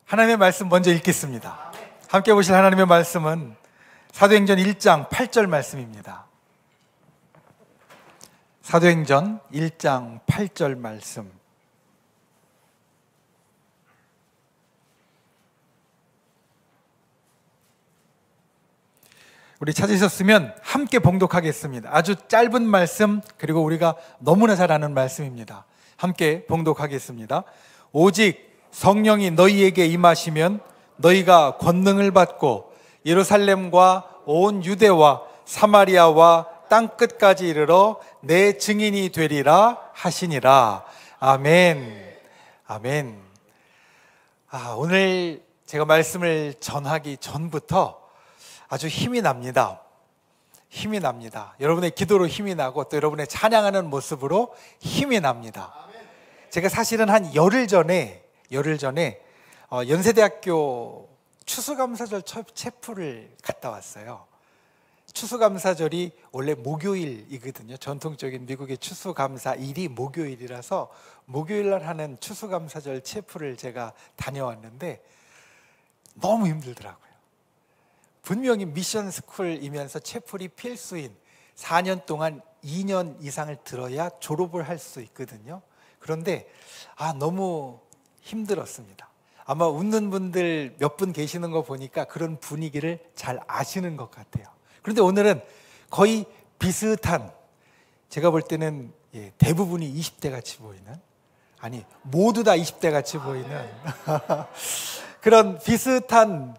하나님의 말씀 먼저 읽겠습니다. 함께 보실 하나님의 말씀은 사도행전 1장 8절 말씀입니다. 사도행전 1장 8절 말씀. 우리 찾으셨으면 함께 봉독하겠습니다. 아주 짧은 말씀, 그리고 우리가 너무나 잘 아는 말씀입니다. 함께 봉독하겠습니다. 오직 성령이 너희에게 임하시면 너희가 권능을 받고 예루살렘과 온 유대와 사마리아와 땅끝까지 이르러 내 증인이 되리라 하시니라. 아멘. 아멘. 오늘 제가 말씀을 전하기 전부터 아주 힘이 납니다. 힘이 납니다. 여러분의 기도로 힘이 나고 또 여러분의 찬양하는 모습으로 힘이 납니다. 제가 사실은 한 열흘 전에 연세대학교 추수감사절 체프를 갔다 왔어요. 추수감사절이 원래 목요일이거든요. 전통적인 미국의 추수감사일이 목요일이라서 목요일날 하는 추수감사절 체프를 제가 다녀왔는데 너무 힘들더라고요. 분명히 미션 스쿨이면서 체플이 필수인 4년 동안 2년 이상을 들어야 졸업을 할 수 있거든요. 그런데 너무 힘들었습니다. 아마 웃는 분들 몇 분 계시는 거 보니까 그런 분위기를 잘 아시는 것 같아요. 그런데 오늘은 거의 비슷한, 제가 볼 때는 대부분이 20대 같이 보이는, 아니 모두 다 20대 같이 보이는 그런 비슷한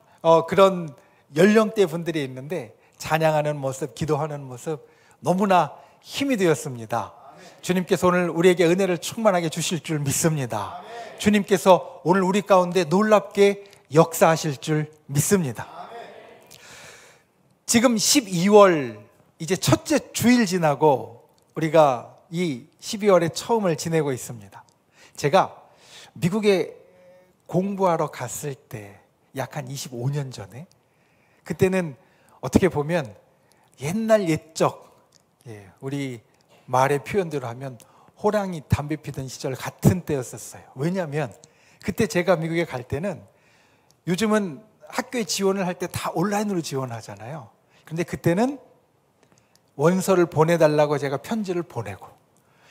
그런 연령대 분들이 있는데 찬양하는 모습, 기도하는 모습 너무나 힘이 되었습니다. 주님께서 오늘 우리에게 은혜를 충만하게 주실 줄 믿습니다. 주님께서 오늘 우리 가운데 놀랍게 역사하실 줄 믿습니다. 지금 12월 이제 첫째 주일 지나고 우리가 이 12월의 처음을 지내고 있습니다. 제가 미국에 공부하러 갔을 때 약 한 25년 전에, 그때는 어떻게 보면 옛날 옛적, 우리 말의 표현대로 하면 호랑이 담배 피던 시절 같은 때였었어요. 왜냐하면 그때 제가 미국에 갈 때는, 요즘은 학교에 지원을 할 때 다 온라인으로 지원하잖아요. 그런데 그때는 원서를 보내달라고 제가 편지를 보내고,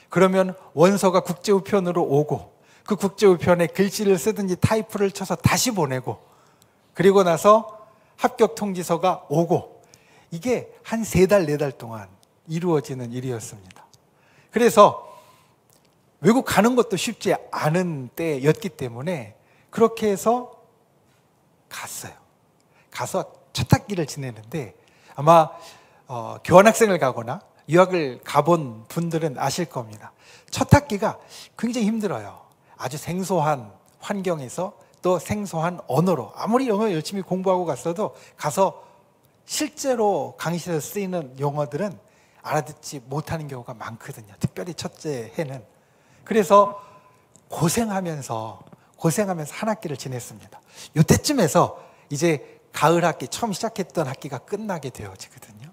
그러면 원서가 국제우편으로 오고, 그 국제우편에 글씨를 쓰든지 타이프를 쳐서 다시 보내고, 그리고 나서 합격 통지서가 오고, 이게 한 3달, 4달 동안 이루어지는 일이었습니다. 그래서 외국 가는 것도 쉽지 않은 때였기 때문에 그렇게 해서 갔어요. 가서 첫 학기를 지내는데, 아마 교환학생을 가거나 유학을 가본 분들은 아실 겁니다. 첫 학기가 굉장히 힘들어요. 아주 생소한 환경에서 또 생소한 언어로, 아무리 영어 열심히 공부하고 갔어도 가서 실제로 강의실에서 쓰이는 용어들은 알아듣지 못하는 경우가 많거든요. 특별히 첫째 해는. 그래서 고생하면서 한 학기를 지냈습니다. 이때쯤에서 이제 가을 학기, 처음 시작했던 학기가 끝나게 되어지거든요.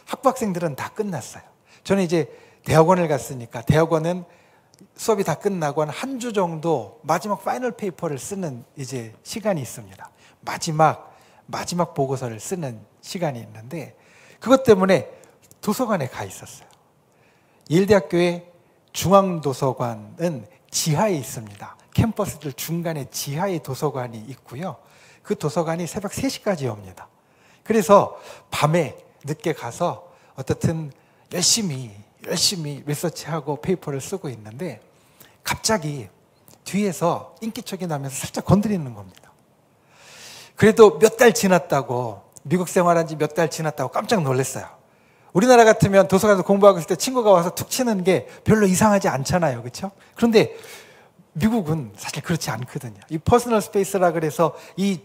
학부학생들은 다 끝났어요. 저는 이제 대학원을 갔으니까 대학원은 수업이 다 끝나고 한 주 정도 마지막 파이널 페이퍼를 쓰는 이제 시간이 있습니다. 마지막 보고서를 쓰는 시간이 있는데, 그것 때문에 도서관에 가 있었어요. 예일대학교의 중앙도서관은 지하에 있습니다. 캠퍼스들 중간에 지하에 도서관이 있고요. 그 도서관이 새벽 3시까지 엽니다. 그래서 밤에 늦게 가서 어떻든 열심히 리서치하고 페이퍼를 쓰고 있는데, 갑자기 뒤에서 인기척이 나면서 살짝 건드리는 겁니다. 그래도 몇 달 지났다고, 미국 생활한 지 몇 달 지났다고 깜짝 놀랐어요. 우리나라 같으면 도서관에서 공부하고 있을 때 친구가 와서 툭 치는 게 별로 이상하지 않잖아요. 그렇죠? 그런데 미국은 사실 그렇지 않거든요. 이 퍼스널 스페이스라 그래서 이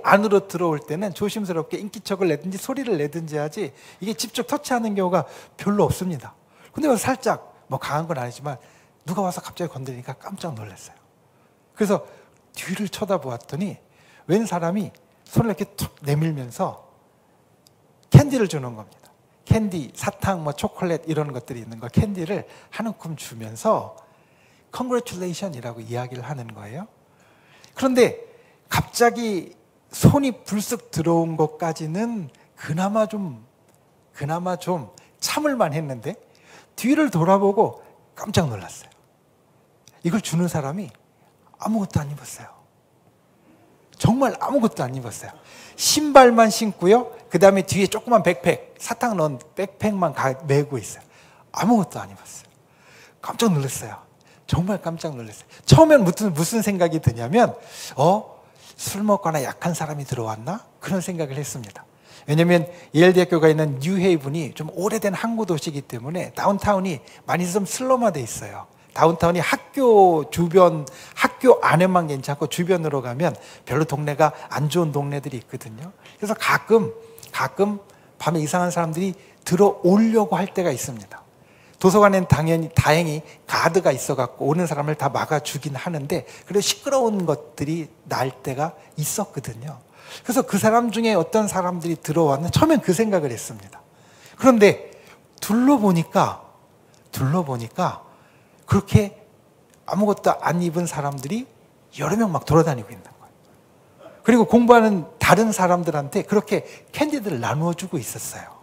안으로 들어올 때는 조심스럽게 인기척을 내든지 소리를 내든지 하지, 이게 직접 터치하는 경우가 별로 없습니다. 근데 와서 살짝, 강한 건 아니지만 누가 와서 갑자기 건드리니까 깜짝 놀랐어요. 그래서 뒤를 쳐다보았더니 웬 사람이 손을 이렇게 툭 내밀면서 캔디를 주는 겁니다. 캔디, 사탕, 초콜릿 이런 것들이 있는 거, 캔디를 한 움큼 주면서 Congratulation이라고 이야기를 하는 거예요. 그런데 갑자기 손이 불쑥 들어온 것까지는 그나마 좀 참을만 했는데 뒤를 돌아보고 깜짝 놀랐어요. 이걸 주는 사람이 아무것도 안 입었어요. 정말 아무것도 안 입었어요. 신발만 신고요. 그 다음에 뒤에 조그만 백팩, 사탕 넣은 백팩만 메고 있어요. 아무것도 안 입었어요. 깜짝 놀랐어요. 정말 깜짝 놀랐어요. 처음엔 무슨 생각이 드냐면 술 먹거나 약한 사람이 들어왔나? 그런 생각을 했습니다. 왜냐하면 예일대학교가 있는 뉴헤이븐이 좀 오래된 항구 도시이기 때문에 다운타운이 많이 좀 슬럼화돼 있어요. 다운타운이 학교 주변, 학교 안에만 괜찮고 주변으로 가면 별로 동네가 안 좋은 동네들이 있거든요. 그래서 가끔 밤에 이상한 사람들이 들어오려고 할 때가 있습니다. 도서관에는 다행히 가드가 있어갖고 오는 사람을 다 막아주긴 하는데 그래도 시끄러운 것들이 날 때가 있었거든요. 그래서 그 사람 중에 어떤 사람들이 들어왔는 처음엔 그 생각을 했습니다. 그런데 둘러보니까 그렇게 아무것도 안 입은 사람들이 여러 명 막 돌아다니고 있는 거예요. 그리고 공부하는 다른 사람들한테 그렇게 캔디들을 나누어 주고 있었어요.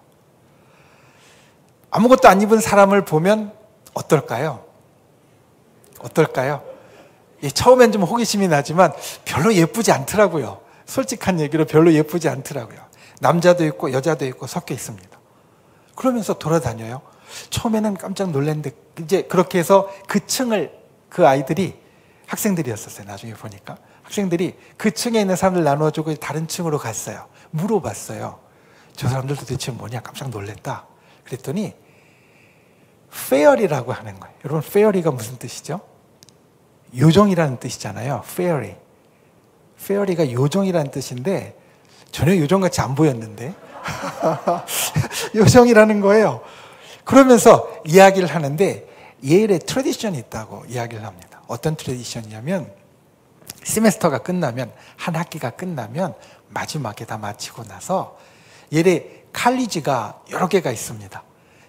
아무것도 안 입은 사람을 보면 어떨까요? 예, 처음엔 좀 호기심이 나지만 별로 예쁘지 않더라고요. 솔직한 얘기로 별로 예쁘지 않더라고요. 남자도 있고 여자도 있고 섞여 있습니다. 그러면서 돌아다녀요. 처음에는 깜짝 놀랐는데 이제 그렇게 해서 그 아이들이 학생들이었었어요. 나중에 보니까 학생들이 그 층에 있는 사람들 나눠주고 다른 층으로 갔어요. 물어봤어요. 저 사람들 도대체 뭐냐? 깜짝 놀랐다. 그랬더니 페어리라고 하는 거예요. 여러분 페어리가 무슨 뜻이죠? 요정이라는 뜻이잖아요. 페어리가 요정이라는 뜻인데 전혀 요정같이 안 보였는데 요정이라는 거예요. 그러면서 이야기를 하는데 예일의 트래디션이 있다고 이야기를 합니다. 어떤 트래디션이냐면 세메스터가 끝나면 한 학기가 끝나면 마지막에 다 마치고 나서 예일의 칼리지가 여러 개가 있습니다.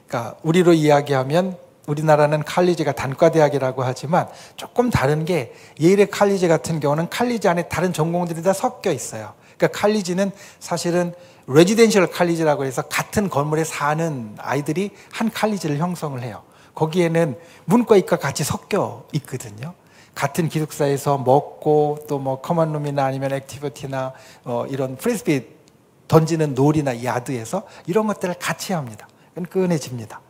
그러니까 우리로 이야기하면 우리나라는 칼리지가 단과대학이라고 하지만 조금 다른 게 예일의 칼리지 같은 경우는 칼리지 안에 다른 전공들이 다 섞여 있어요. 그러니까 칼리지는 사실은 레지덴셜 칼리지라고 해서 같은 건물에 사는 아이들이 한 칼리지를 형성을 해요. 거기에는 문과 이과 같이 섞여 있거든요. 같은 기숙사에서 먹고 또 뭐 커먼룸이나 아니면 액티비티나 이런 프리스비 던지는 놀이나 야드에서 이런 것들을 같이 합니다. 끈끈해집니다.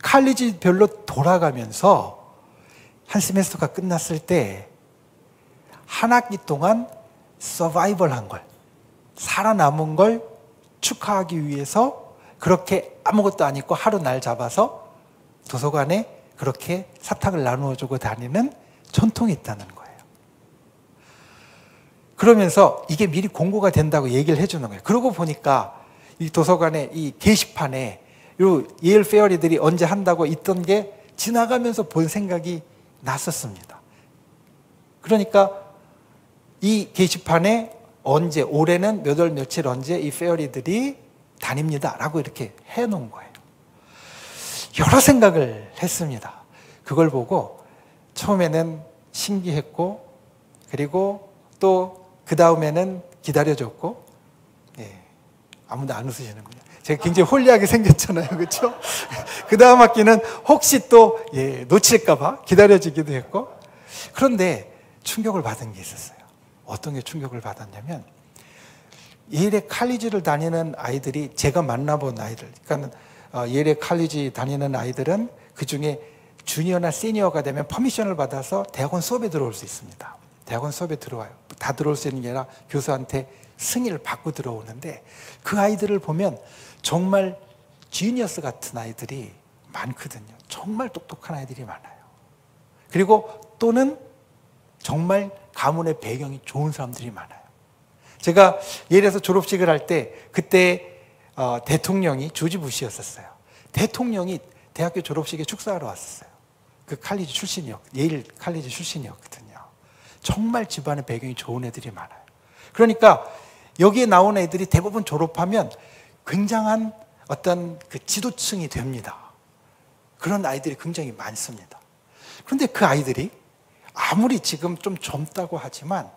칼리지별로 돌아가면서 한 세메스터가 끝났을 때 한 학기 동안 서바이벌한 걸, 살아남은 걸 축하하기 위해서 그렇게 아무것도 안 입고 하루 날 잡아서 도서관에 그렇게 사탕을 나누어주고 다니는 전통이 있다는 거예요. 그러면서 이게 미리 공고가 된다고 얘기를 해주는 거예요. 그러고 보니까 이 도서관에 이 게시판에 요 예일 페어리들이 언제 한다고 있던 게 지나가면서 본 생각이 났었습니다. 그러니까 이 게시판에 언제, 올해는 몇 월 며칠 언제 이 페어리들이 다닙니다 라고 이렇게 해놓은 거예요. 여러 생각을 했습니다. 그걸 보고 처음에는 신기했고 그리고 또 그 다음에는 기다려줬고 아무도 안 웃으시는군요. 제가 굉장히 홀리하게 생겼잖아요. 그렇죠? 그 다음 학기는 혹시 또 놓칠까 봐 기다려지기도 했고 그런데 충격을 받은 게 있었어요. 어떤 게 충격을 받았냐면 예일의 칼리지를 다니는 아이들이 제가 만나본 아이들 그러니까 예일의 칼리지 다니는 아이들은 그중에 주니어나 시니어가 되면 퍼미션을 받아서 대학원 수업에 들어올 수 있습니다. 대학원 수업에 들어와요. 다 들어올 수 있는 게 아니라 교수한테 승인을 받고 들어오는데 그 아이들을 보면 정말 지니어스 같은 아이들이 많거든요. 정말 똑똑한 아이들이 많아요. 그리고 또는 정말 가문의 배경이 좋은 사람들이 많아요. 제가 예일에서 졸업식을 할 때 그때 대통령이 조지 부시였었어요. 대통령이 대학교 졸업식에 축사하러 왔었어요. 그 칼리지 예일 칼리지 출신이었거든요. 정말 집안의 배경이 좋은 애들이 많아요. 그러니까 여기에 나온 애들이 대부분 졸업하면 굉장한 어떤 그 지도층이 됩니다. 그런 아이들이 굉장히 많습니다. 그런데 그 아이들이 아무리 지금 좀 젊다고 하지만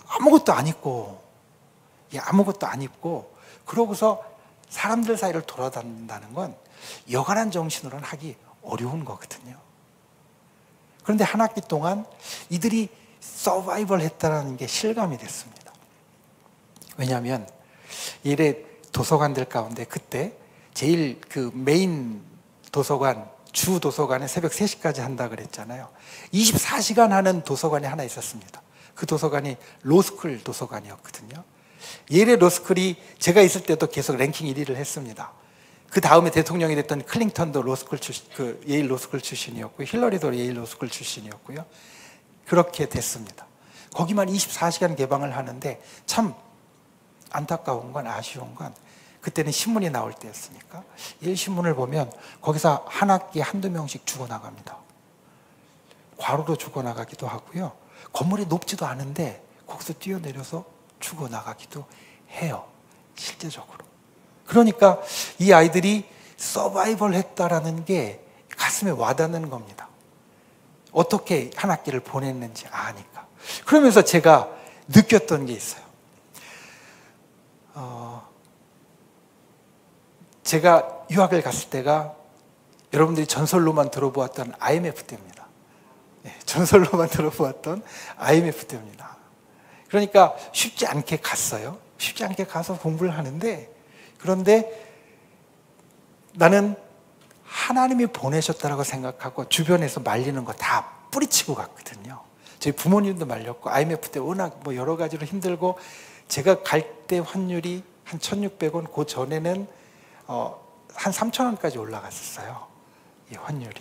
아무것도 안 입고, 아무것도 안 입고, 그러고서 사람들 사이를 돌아다닌다는 건 여간한 정신으로는 하기 어려운 거거든요. 그런데 한 학기 동안 이들이 서바이벌 했다는 게 실감이 됐습니다. 왜냐하면 이래 도서관들 가운데 그때 제일 그 메인 도서관, 주 도서관에 새벽 3시까지 한다 그랬잖아요. 24시간 하는 도서관이 하나 있었습니다. 그 도서관이 로스쿨 도서관이었거든요. 예일의 로스쿨이 제가 있을 때도 계속 랭킹 1위를 했습니다. 그 다음에 대통령이 됐던 클링턴도 로스쿨 출신, 예일 로스쿨 출신이었고, 힐러리도 예일 로스쿨 출신이었고요. 그렇게 됐습니다. 거기만 24시간 개방을 하는데 참 안타까운 건, 아쉬운 건, 그때는 신문이 나올 때였으니까 예일 신문을 보면 거기서 한 학기에 한두 명씩 죽어나갑니다. 과로로 죽어나가기도 하고요. 건물이 높지도 않은데 거기서 뛰어내려서 죽어나가기도 해요. 실제적으로. 그러니까 이 아이들이 서바이벌 했다라는 게 가슴에 와닿는 겁니다. 어떻게 한 학기를 보냈는지 아니까. 그러면서 제가 느꼈던 게 있어요. 제가 유학을 갔을 때가 여러분들이 전설로만 들어보았던 IMF 때입니다. 전설로만 들어보았던 IMF 때입니다. 그러니까 쉽지 않게 갔어요. 쉽지 않게 가서 공부를 하는데, 그런데 나는 하나님이 보내셨다라고 생각하고 주변에서 말리는 거 다 뿌리치고 갔거든요. 저희 부모님도 말렸고, IMF 때 워낙 뭐 여러 가지로 힘들고, 제가 갈 때 환율이 한 1,600원, 그 전에는 한 3,000원까지 올라갔었어요. 이 환율이.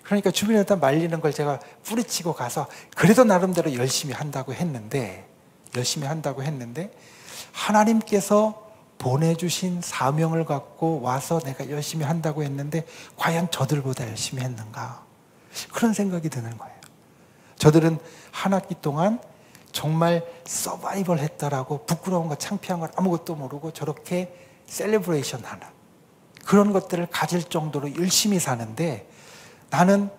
그러니까 주변에다 말리는 걸 제가 뿌리치고 가서 그래도 나름대로 열심히 한다고 했는데 하나님께서 보내주신 사명을 갖고 와서 내가 열심히 한다고 했는데 과연 저들보다 열심히 했는가? 그런 생각이 드는 거예요. 저들은 한 학기 동안 정말 서바이벌 했다라고 부끄러운 거 창피한 걸 아무것도 모르고 저렇게 셀레브레이션 하는 그런 것들을 가질 정도로 열심히 사는데, 나는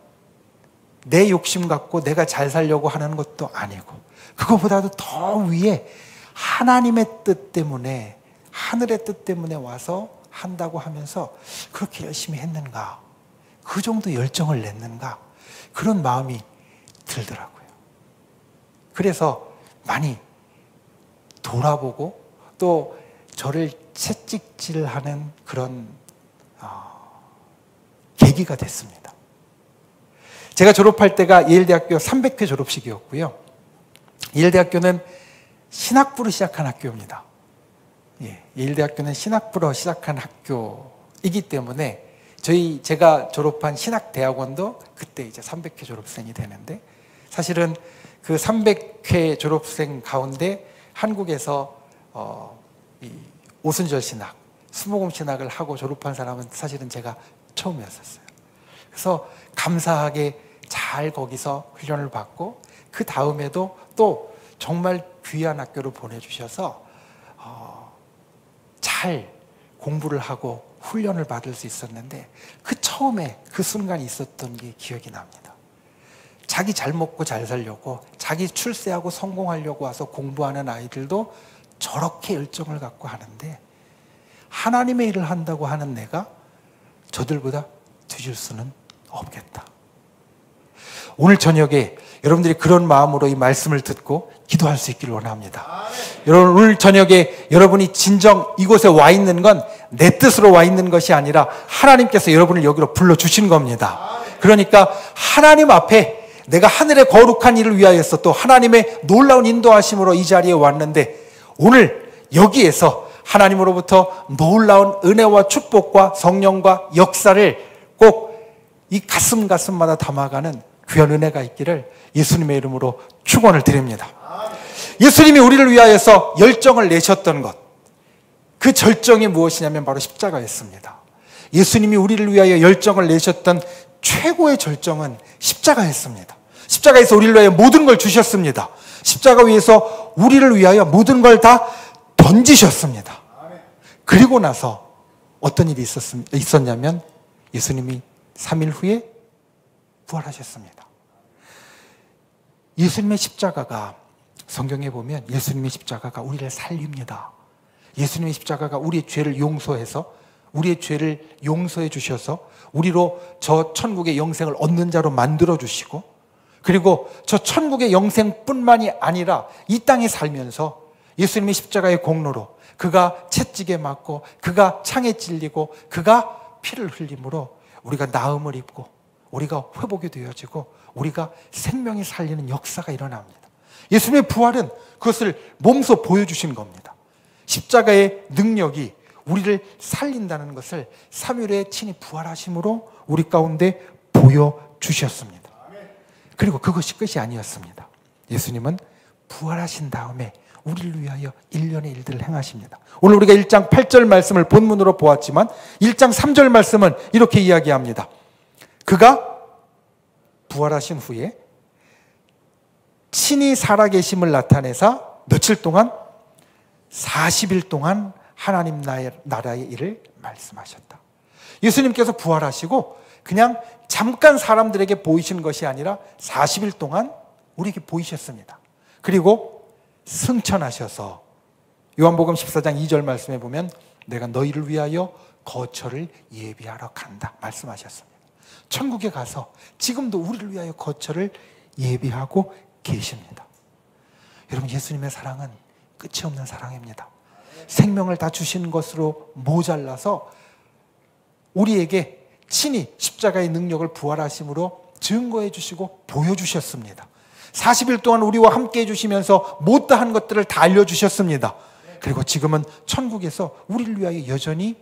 내 욕심 갖고 내가 잘 살려고 하는 것도 아니고, 그거보다도 더 위에 하나님의 뜻 때문에, 하늘의 뜻 때문에 와서 한다고 하면서 그렇게 열심히 했는가? 그 정도 열정을 냈는가? 그런 마음이 들더라고요. 그래서 많이 돌아보고 또 저를 채찍질하는 그런 계기가 됐습니다. 제가 졸업할 때가 예일대학교 300회 졸업식이었고요. 예일대학교는 신학부로 시작한 학교입니다. 예일대학교는 신학부로 시작한 학교이기 때문에 제가 졸업한 신학대학원도 그때 이제 300회 졸업생이 되는데, 사실은 그 300회 졸업생 가운데 한국에서 이 오순절 신학, 수목금 신학을 하고 졸업한 사람은 사실은 제가 처음이었었어요. 그래서 감사하게 잘 거기서 훈련을 받고, 그 다음에도 또 정말 귀한 학교로 보내주셔서 잘 공부를 하고 훈련을 받을 수 있었는데, 그 처음에 그 순간이 있었던 게 기억이 납니다. 자기 잘 먹고 잘 살려고, 자기 출세하고 성공하려고 와서 공부하는 아이들도 저렇게 열정을 갖고 하는데, 하나님의 일을 한다고 하는 내가 저들보다 뒤질 수는 없겠다. 오늘 저녁에 여러분들이 그런 마음으로 이 말씀을 듣고 기도할 수 있기를 원합니다. 여러분, 오늘 저녁에 여러분이 진정 이곳에 와 있는 건 내 뜻으로 와 있는 것이 아니라 하나님께서 여러분을 여기로 불러주신 겁니다. 그러니까 하나님 앞에 내가 하늘의 거룩한 일을 위하여서 또 하나님의 놀라운 인도하심으로 이 자리에 왔는데, 오늘 여기에서 하나님으로부터 놀라운 은혜와 축복과 성령과 역사를 꼭 이 가슴마다 담아가는 귀한 은혜가 있기를 예수님의 이름으로 축원을 드립니다. 예수님이 우리를 위하여서 열정을 내셨던 것, 그 절정이 무엇이냐면 바로 십자가였습니다. 예수님이 우리를 위하여 열정을 내셨던 최고의 절정은 십자가였습니다. 십자가에서 우리를 위하여 모든 걸 주셨습니다. 십자가 위에서 우리를 위하여 모든 걸 다 던지셨습니다. 그리고 나서 어떤 일이 있었냐면 예수님이 3일 후에 부활하셨습니다. 예수님의 십자가가 성경에 보면 예수님의 십자가가 우리를 살립니다. 예수님의 십자가가 우리의 죄를 용서해서 우리의 죄를 용서해 주셔서 우리로 저 천국의 영생을 얻는 자로 만들어 주시고, 그리고 저 천국의 영생뿐만이 아니라 이 땅에 살면서 예수님의 십자가의 공로로 그가 채찍에 맞고 그가 창에 찔리고 그가 피를 흘림으로 우리가 나음을 입고 우리가 회복이 되어지고 우리가 생명이 살리는 역사가 일어납니다. 예수님의 부활은 그것을 몸소 보여주신 겁니다. 십자가의 능력이 우리를 살린다는 것을 삼위일에 친히 부활하심으로 우리 가운데 보여주셨습니다. 그리고 그것이 끝이 아니었습니다. 예수님은 부활하신 다음에 우리를 위하여 일련의 일들을 행하십니다. 오늘 우리가 1장 8절 말씀을 본문으로 보았지만 1장 3절 말씀은 이렇게 이야기합니다. 그가 부활하신 후에 친히 살아계심을 나타내사 며칠 동안 40일 동안 하나님 나라의 일을 말씀하셨다. 예수님께서 부활하시고 그냥 잠깐 사람들에게 보이신 것이 아니라 40일 동안 우리에게 보이셨습니다. 그리고 승천하셔서 요한복음 14장 2절 말씀에 보면 내가 너희를 위하여 거처를 예비하러 간다 말씀하셨습니다. 천국에 가서 지금도 우리를 위하여 거처를 예비하고 계십니다. 여러분, 예수님의 사랑은 끝이 없는 사랑입니다. 생명을 다 주신 것으로 모자라서 우리에게 친히 십자가의 능력을 부활하심으로 증거해 주시고 보여주셨습니다. 40일 동안 우리와 함께 해주시면서 못다한 것들을 다 알려주셨습니다. 그리고 지금은 천국에서 우리를 위하여 여전히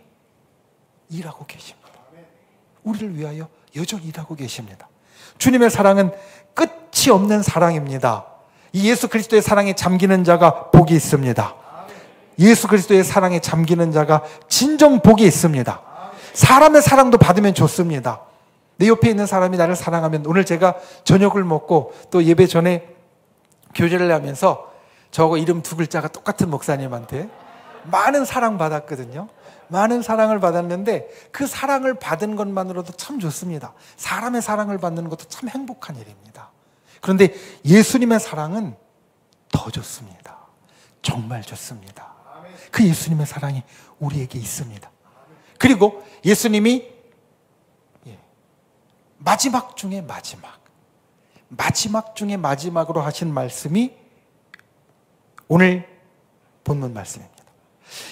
일하고 계십니다. 우리를 위하여 여전히 일하고 계십니다. 주님의 사랑은 끝이 없는 사랑입니다. 이 예수 그리스도의 사랑에 잠기는 자가 복이 있습니다. 예수 그리스도의 사랑에 잠기는 자가 진정 복이 있습니다. 사람의 사랑도 받으면 좋습니다. 내 옆에 있는 사람이 나를 사랑하면, 오늘 제가 저녁을 먹고 또 예배 전에 교제를 하면서 저하고 이름 두 글자가 똑같은 목사님한테 많은 사랑 받았거든요. 많은 사랑을 받았는데 그 사랑을 받은 것만으로도 참 좋습니다. 사람의 사랑을 받는 것도 참 행복한 일입니다. 그런데 예수님의 사랑은 더 좋습니다. 정말 좋습니다. 그 예수님의 사랑이 우리에게 있습니다. 그리고 예수님이 마지막 중에 마지막 중에 마지막으로 하신 말씀이 오늘 본문 말씀입니다.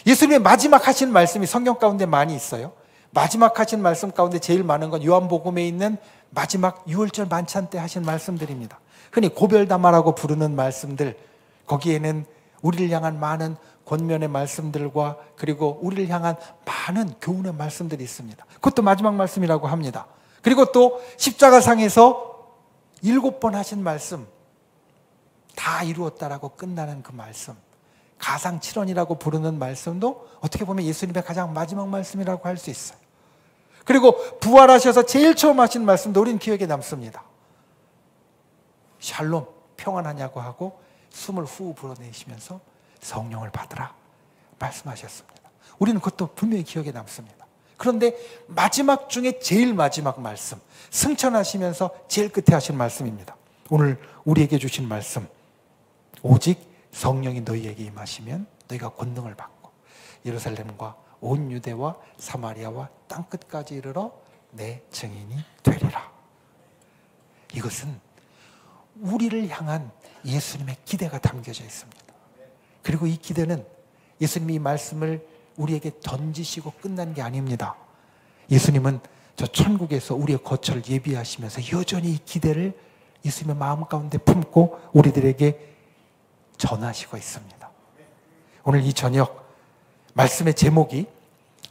예수님의 마지막 하신 말씀이 성경 가운데 많이 있어요. 마지막 하신 말씀 가운데 제일 많은 건 요한복음에 있는 마지막 유월절 만찬 때 하신 말씀들입니다. 흔히 고별담화라고 부르는 말씀들, 거기에는 우리를 향한 많은 권면의 말씀들과 그리고 우리를 향한 많은 교훈의 말씀들이 있습니다. 그것도 마지막 말씀이라고 합니다. 그리고 또 십자가상에서 7번 하신 말씀, 다 이루었다라고 끝나는 그 말씀, 가상칠언이라고 부르는 말씀도 어떻게 보면 예수님의 가장 마지막 말씀이라고 할 수 있어요. 그리고 부활하셔서 제일 처음 하신 말씀도 우리는 기억에 남습니다. 샬롬, 평안하냐고 하고 숨을 후 불어내시면서 성령을 받으라 말씀하셨습니다. 우리는 그것도 분명히 기억에 남습니다. 그런데 마지막 중에 제일 마지막 말씀, 승천하시면서 제일 끝에 하신 말씀입니다. 오늘 우리에게 주신 말씀, 오직 성령이 너희에게 임하시면 너희가 권능을 받고 예루살렘과 온 유대와 사마리아와 땅끝까지 이르러 내 증인이 되리라. 이것은 우리를 향한 예수님의 기대가 담겨져 있습니다. 그리고 이 기대는 예수님이 이 말씀을 우리에게 던지시고 끝난 게 아닙니다. 예수님은 저 천국에서 우리의 거처를 예비하시면서 여전히 이 기대를 예수님의 마음 가운데 품고 우리들에게 전하시고 있습니다. 오늘 이 저녁 말씀의 제목이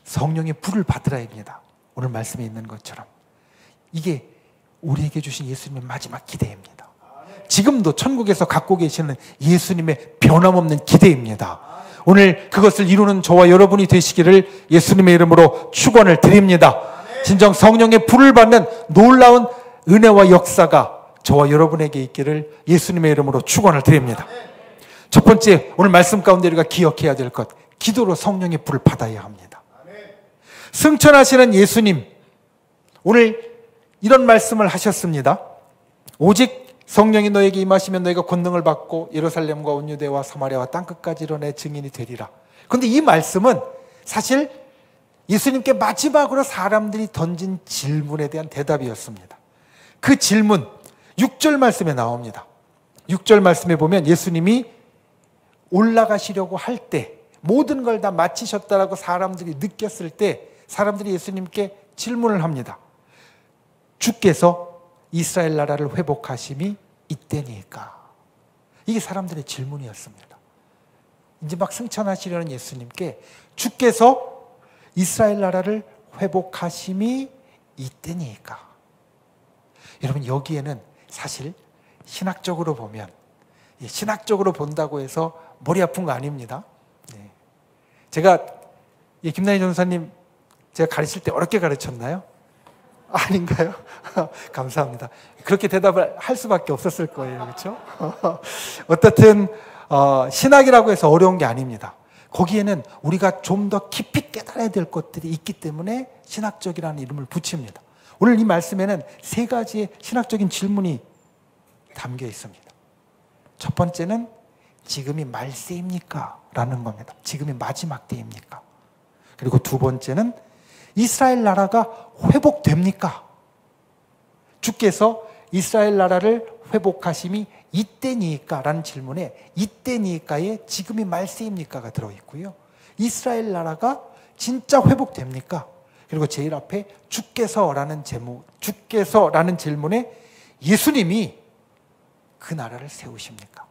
성령의 불을 받으라입니다. 오늘 말씀에 있는 것처럼 이게 우리에게 주신 예수님의 마지막 기대입니다. 지금도 천국에서 갖고 계시는 예수님의 변함없는 기대입니다. 오늘 그것을 이루는 저와 여러분이 되시기를 예수님의 이름으로 축원을 드립니다. 진정 성령의 불을 받는 놀라운 은혜와 역사가 저와 여러분에게 있기를 예수님의 이름으로 축원을 드립니다. 첫 번째, 오늘 말씀 가운데 우리가 기억해야 될 것, 기도로 성령의 불을 받아야 합니다. 승천하시는 예수님, 오늘 이런 말씀을 하셨습니다. 오직 성령이 너에게 임하시면 너희가 권능을 받고 예루살렘과 온 유대와 사마리아와 땅끝까지 이뤄 내 증인이 되리라. 그런데 이 말씀은 사실 예수님께 마지막으로 사람들이 던진 질문에 대한 대답이었습니다. 그 질문 6절 말씀에 나옵니다. 6절 말씀에 보면 예수님이 올라가시려고 할 때 모든 걸 다 마치셨다라고 사람들이 느꼈을 때 사람들이 예수님께 질문을 합니다. 주께서 이스라엘 나라를 회복하심이 이때니까. 이게 사람들의 질문이었습니다. 이제 막 승천하시려는 예수님께 주께서 이스라엘 나라를 회복하심이 이때니까. 여러분, 여기에는 사실 신학적으로 보면, 신학적으로 본다고 해서 머리 아픈 거 아닙니다. 제가 김나희 전사님 제가 가르칠 때 어렵게 가르쳤나요? 아닌가요? 감사합니다. 그렇게 대답을 할 수밖에 없었을 거예요. 그렇죠? 어떻든 신학이라고 해서 어려운 게 아닙니다. 거기에는 우리가 좀 더 깊이 깨달아야 될 것들이 있기 때문에 신학적이라는 이름을 붙입니다. 오늘 이 말씀에는 세 가지의 신학적인 질문이 담겨 있습니다. 첫 번째는 지금이 말세입니까? 라는 겁니다. 지금이 마지막 때입니까? 그리고 두 번째는 이스라엘 나라가 회복됩니까? 주께서 이스라엘 나라를 회복하심이 이때니까? 라는 질문에 이때니까에 지금이 말세입니까가 들어있고요. 이스라엘 나라가 진짜 회복됩니까? 그리고 제일 앞에 주께서라는 질문에 예수님이 그 나라를 세우십니까?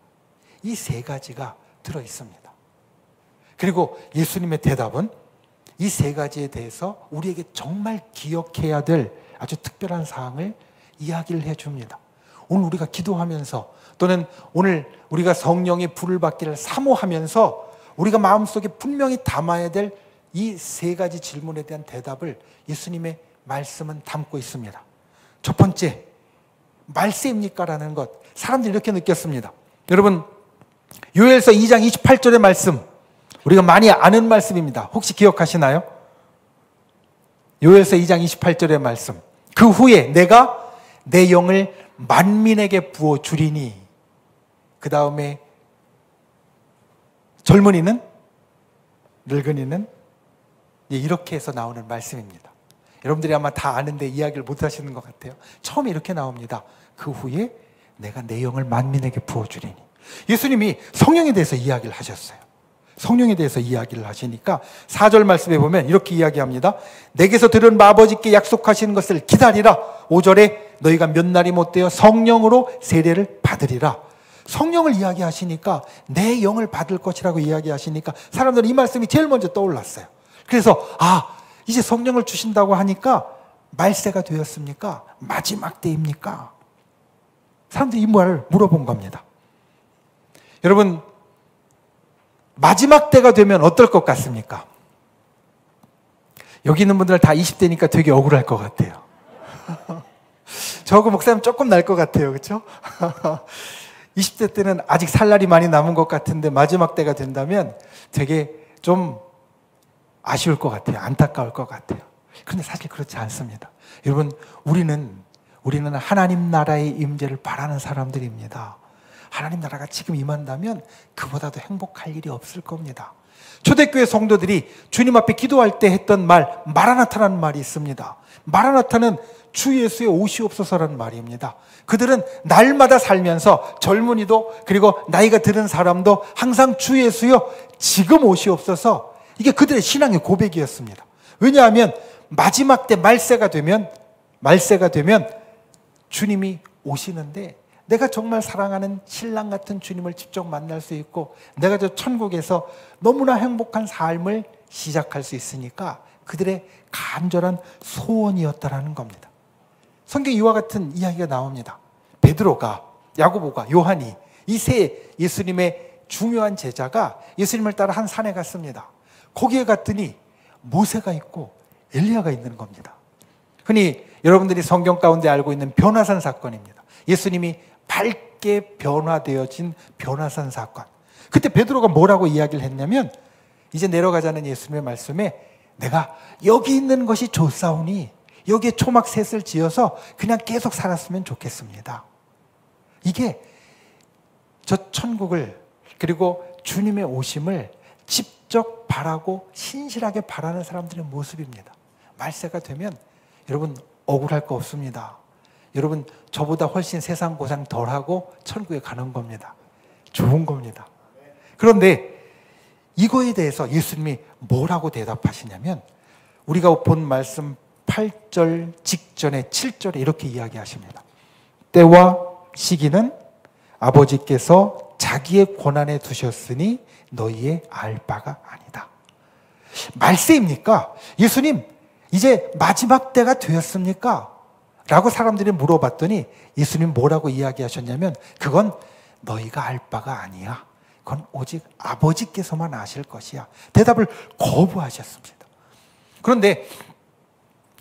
이 세 가지가 들어있습니다. 그리고 예수님의 대답은 이 세 가지에 대해서 우리에게 정말 기억해야 될 아주 특별한 사항을 이야기를 해줍니다. 오늘 우리가 기도하면서 또는 오늘 우리가 성령의 불을 받기를 사모하면서 우리가 마음속에 분명히 담아야 될 이 세 가지 질문에 대한 대답을 예수님의 말씀은 담고 있습니다. 첫 번째, 말세입니까? 라는 것, 사람들이 이렇게 느꼈습니다. 여러분, 요엘서 2장 28절의 말씀, 우리가 많이 아는 말씀입니다. 혹시 기억하시나요? 요엘서 2장 28절의 말씀. 그 후에 내가 내 영을 만민에게 부어주리니. 그 다음에 젊은이는, 늙은이는, 이렇게 해서 나오는 말씀입니다. 여러분들이 아마 다 아는데 이야기를 못 하시는 것 같아요. 처음에 이렇게 나옵니다. 그 후에 내가 내 영을 만민에게 부어주리니. 예수님이 성령에 대해서 이야기를 하셨어요. 성령에 대해서 이야기를 하시니까 4절 말씀에 보면 이렇게 이야기합니다. 내게서 들은 아버지께 약속하시는 것을 기다리라. 5절에 너희가 몇 날이 못되어 성령으로 세례를 받으리라. 성령을 이야기하시니까 내 영을 받을 것이라고 이야기하시니까 사람들은 이 말씀이 제일 먼저 떠올랐어요. 그래서 이제 성령을 주신다고 하니까 말세가 되었습니까? 마지막 때입니까? 사람들이 이 말을 물어본 겁니다. 여러분, 마지막 때가 되면 어떨 것 같습니까? 여기 있는 분들 다 20대니까 되게 억울할 것 같아요. 저하고 목사님 조금 날 것 같아요. 그렇죠? 20대 때는 아직 살 날이 많이 남은 것 같은데 마지막 때가 된다면 되게 좀 아쉬울 것 같아요. 안타까울 것 같아요. 그런데 사실 그렇지 않습니다. 여러분, 우리는 하나님 나라의 임재를 바라는 사람들입니다. 하나님 나라가 지금 임한다면 그보다도 행복할 일이 없을 겁니다. 초대교회 성도들이 주님 앞에 기도할 때 했던 말, 마라나타라는 말이 있습니다. 마라나타는 주 예수의 오시옵소서라는 말입니다. 그들은 날마다 살면서 젊은이도 그리고 나이가 드는 사람도 항상 주 예수여 지금 오시옵소서, 이게 그들의 신앙의 고백이었습니다. 왜냐하면 마지막 때 말세가 되면 주님이 오시는데 내가 정말 사랑하는 신랑 같은 주님을 직접 만날 수 있고 내가 저 천국에서 너무나 행복한 삶을 시작할 수 있으니까 그들의 간절한 소원이었다라는 겁니다. 성경에 이와 같은 이야기가 나옵니다. 베드로가, 야고보가, 요한이, 이 세 예수님의 중요한 제자가 예수님을 따라 한 산에 갔습니다. 거기에 갔더니 모세가 있고 엘리야가 있는 겁니다. 흔히 여러분들이 성경 가운데 알고 있는 변화산 사건입니다. 예수님이 밝게 변화되어진 변화산 사건. 그때 베드로가 뭐라고 이야기를 했냐면, 이제 내려가자는 예수님의 말씀에 내가 여기 있는 것이 좋사오니 여기에 초막 셋을 지어서 그냥 계속 살았으면 좋겠습니다. 이게 저 천국을 그리고 주님의 오심을 직접 바라고 신실하게 바라는 사람들의 모습입니다. 말세가 되면 여러분 억울할 거 없습니다. 여러분 저보다 훨씬 세상 고생 덜하고 천국에 가는 겁니다. 좋은 겁니다. 그런데 이거에 대해서 예수님이 뭐라고 대답하시냐면 우리가 본 말씀 8절 직전에 7절에 이렇게 이야기하십니다. 때와 시기는 아버지께서 자기의 권한에 두셨으니 너희의 알 바가 아니다. 말세입니까? 예수님 이제 마지막 때가 되었습니까? 라고 사람들이 물어봤더니 예수님 뭐라고 이야기하셨냐면 그건 너희가 알 바가 아니야. 그건 오직 아버지께서만 아실 것이야. 대답을 거부하셨습니다. 그런데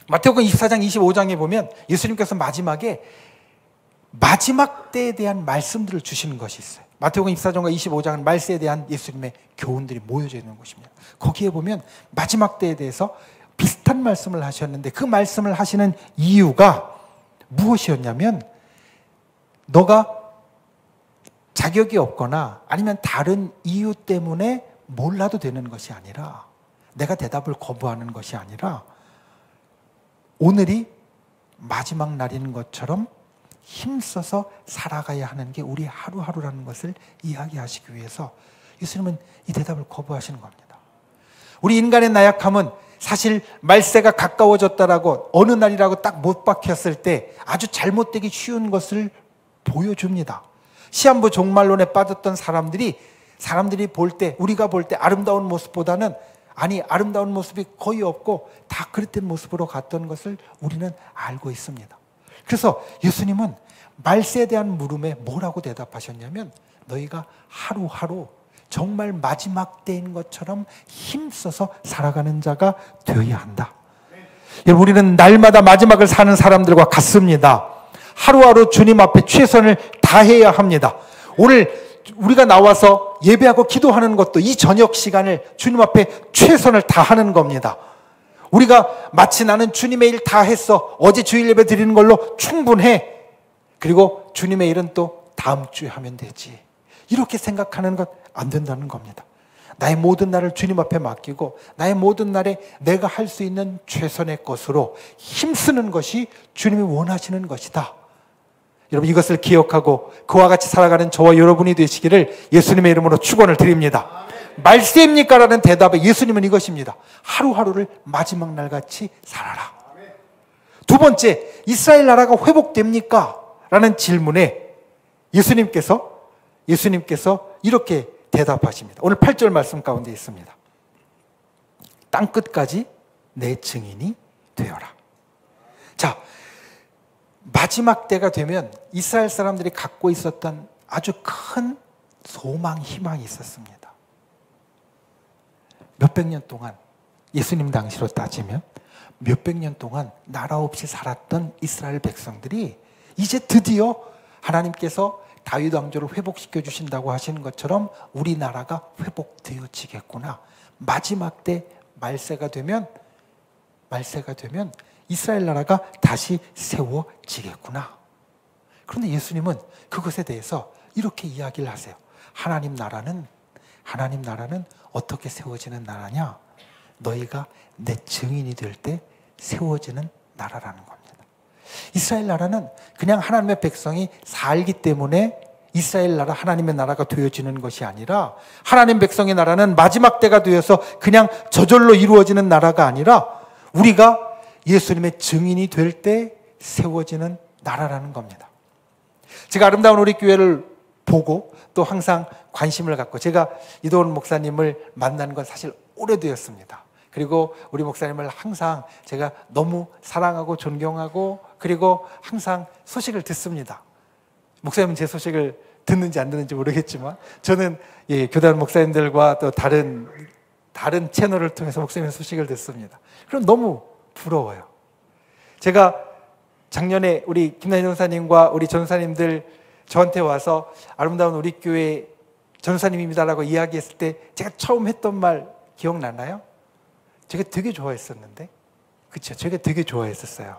마태복음 24장 25장에 보면 예수님께서 마지막에 마지막 때에 대한 말씀들을 주시는 것이 있어요. 마태복음 24장과 25장은 말세에 대한 예수님의 교훈들이 모여져 있는 곳입니다. 거기에 보면 마지막 때에 대해서 비슷한 말씀을 하셨는데 그 말씀을 하시는 이유가 무엇이었냐면 너가 자격이 없거나 아니면 다른 이유 때문에 몰라도 되는 것이 아니라 내가 대답을 거부하는 것이 아니라 오늘이 마지막 날인 것처럼 힘써서 살아가야 하는 게 우리 하루하루라는 것을 이야기하시기 위해서 예수님은 이 대답을 거부하시는 겁니다. 우리 인간의 나약함은 사실 말세가 가까워졌다라고 어느 날이라고 딱 못 박혔을 때 아주 잘못되기 쉬운 것을 보여줍니다. 시한부 종말론에 빠졌던 사람들이 볼 때 우리가 볼 때 아름다운 모습보다는 아름다운 모습이 거의 없고 다 그릇된 모습으로 갔던 것을 우리는 알고 있습니다. 그래서 예수님은 말세에 대한 물음에 뭐라고 대답하셨냐면 너희가 하루하루 정말 마지막 때인 것처럼 힘써서 살아가는 자가 되어야 한다. 여러분 우리는 날마다 마지막을 사는 사람들과 같습니다. 하루하루 주님 앞에 최선을 다해야 합니다. 오늘 우리가 나와서 예배하고 기도하는 것도 이 저녁 시간을 주님 앞에 최선을 다하는 겁니다. 우리가 마치 나는 주님의 일 다 했어. 어제 주일 예배 드리는 걸로 충분해. 그리고 주님의 일은 또 다음 주에 하면 되지. 이렇게 생각하는 것 안 된다는 겁니다. 나의 모든 날을 주님 앞에 맡기고 나의 모든 날에 내가 할 수 있는 최선의 것으로 힘쓰는 것이 주님이 원하시는 것이다. 여러분 이것을 기억하고 그와 같이 살아가는 저와 여러분이 되시기를 예수님의 이름으로 축원을 드립니다. 말세입니까? 라는 대답에 예수님은 이것입니다. 하루하루를 마지막 날같이 살아라. 두 번째, 이스라엘 나라가 회복됩니까? 라는 질문에 예수님께서 이렇게 대답하십니다. 오늘 8절 말씀 가운데 있습니다. 땅끝까지 내 증인이 되어라. 자, 마지막 때가 되면 이스라엘 사람들이 갖고 있었던 아주 큰 소망, 희망이 있었습니다. 몇백 년 동안 예수님 당시로 따지면 몇백 년 동안 나라 없이 살았던 이스라엘 백성들이 이제 드디어 하나님께서 다윗 왕조를 회복시켜 주신다고 하시는 것처럼 우리나라가 회복되어지겠구나. 마지막 때 말세가 되면 이스라엘 나라가 다시 세워지겠구나. 그런데 예수님은 그것에 대해서 이렇게 이야기를 하세요. 하나님 나라는 어떻게 세워지는 나라냐? 너희가 내 증인이 될 때 세워지는 나라라는 겁니다. 이스라엘 나라는 그냥 하나님의 백성이 살기 때문에 이스라엘 나라, 하나님의 나라가 되어지는 것이 아니라 하나님 백성의 나라는 마지막 때가 되어서 그냥 저절로 이루어지는 나라가 아니라 우리가 예수님의 증인이 될 때 세워지는 나라라는 겁니다. 제가 아름다운 우리 교회를 보고 또 항상 관심을 갖고 제가 이도원 목사님을 만난 건 사실 오래되었습니다. 그리고 우리 목사님을 항상 제가 너무 사랑하고 존경하고 그리고 항상 소식을 듣습니다. 목사님은 제 소식을 듣는지 안 듣는지 모르겠지만 저는 교단 목사님들과 또 다른 채널을 통해서 목사님의 소식을 듣습니다. 그럼 너무 부러워요. 제가 작년에 우리 김남희 전사님과 우리 전사님들 저한테 와서 아름다운 우리 교회 전사님입니다라고 이야기했을 때 제가 처음 했던 말 기억나나요? 제가 되게 좋아했었는데, 그렇죠? 제가 되게 좋아했었어요.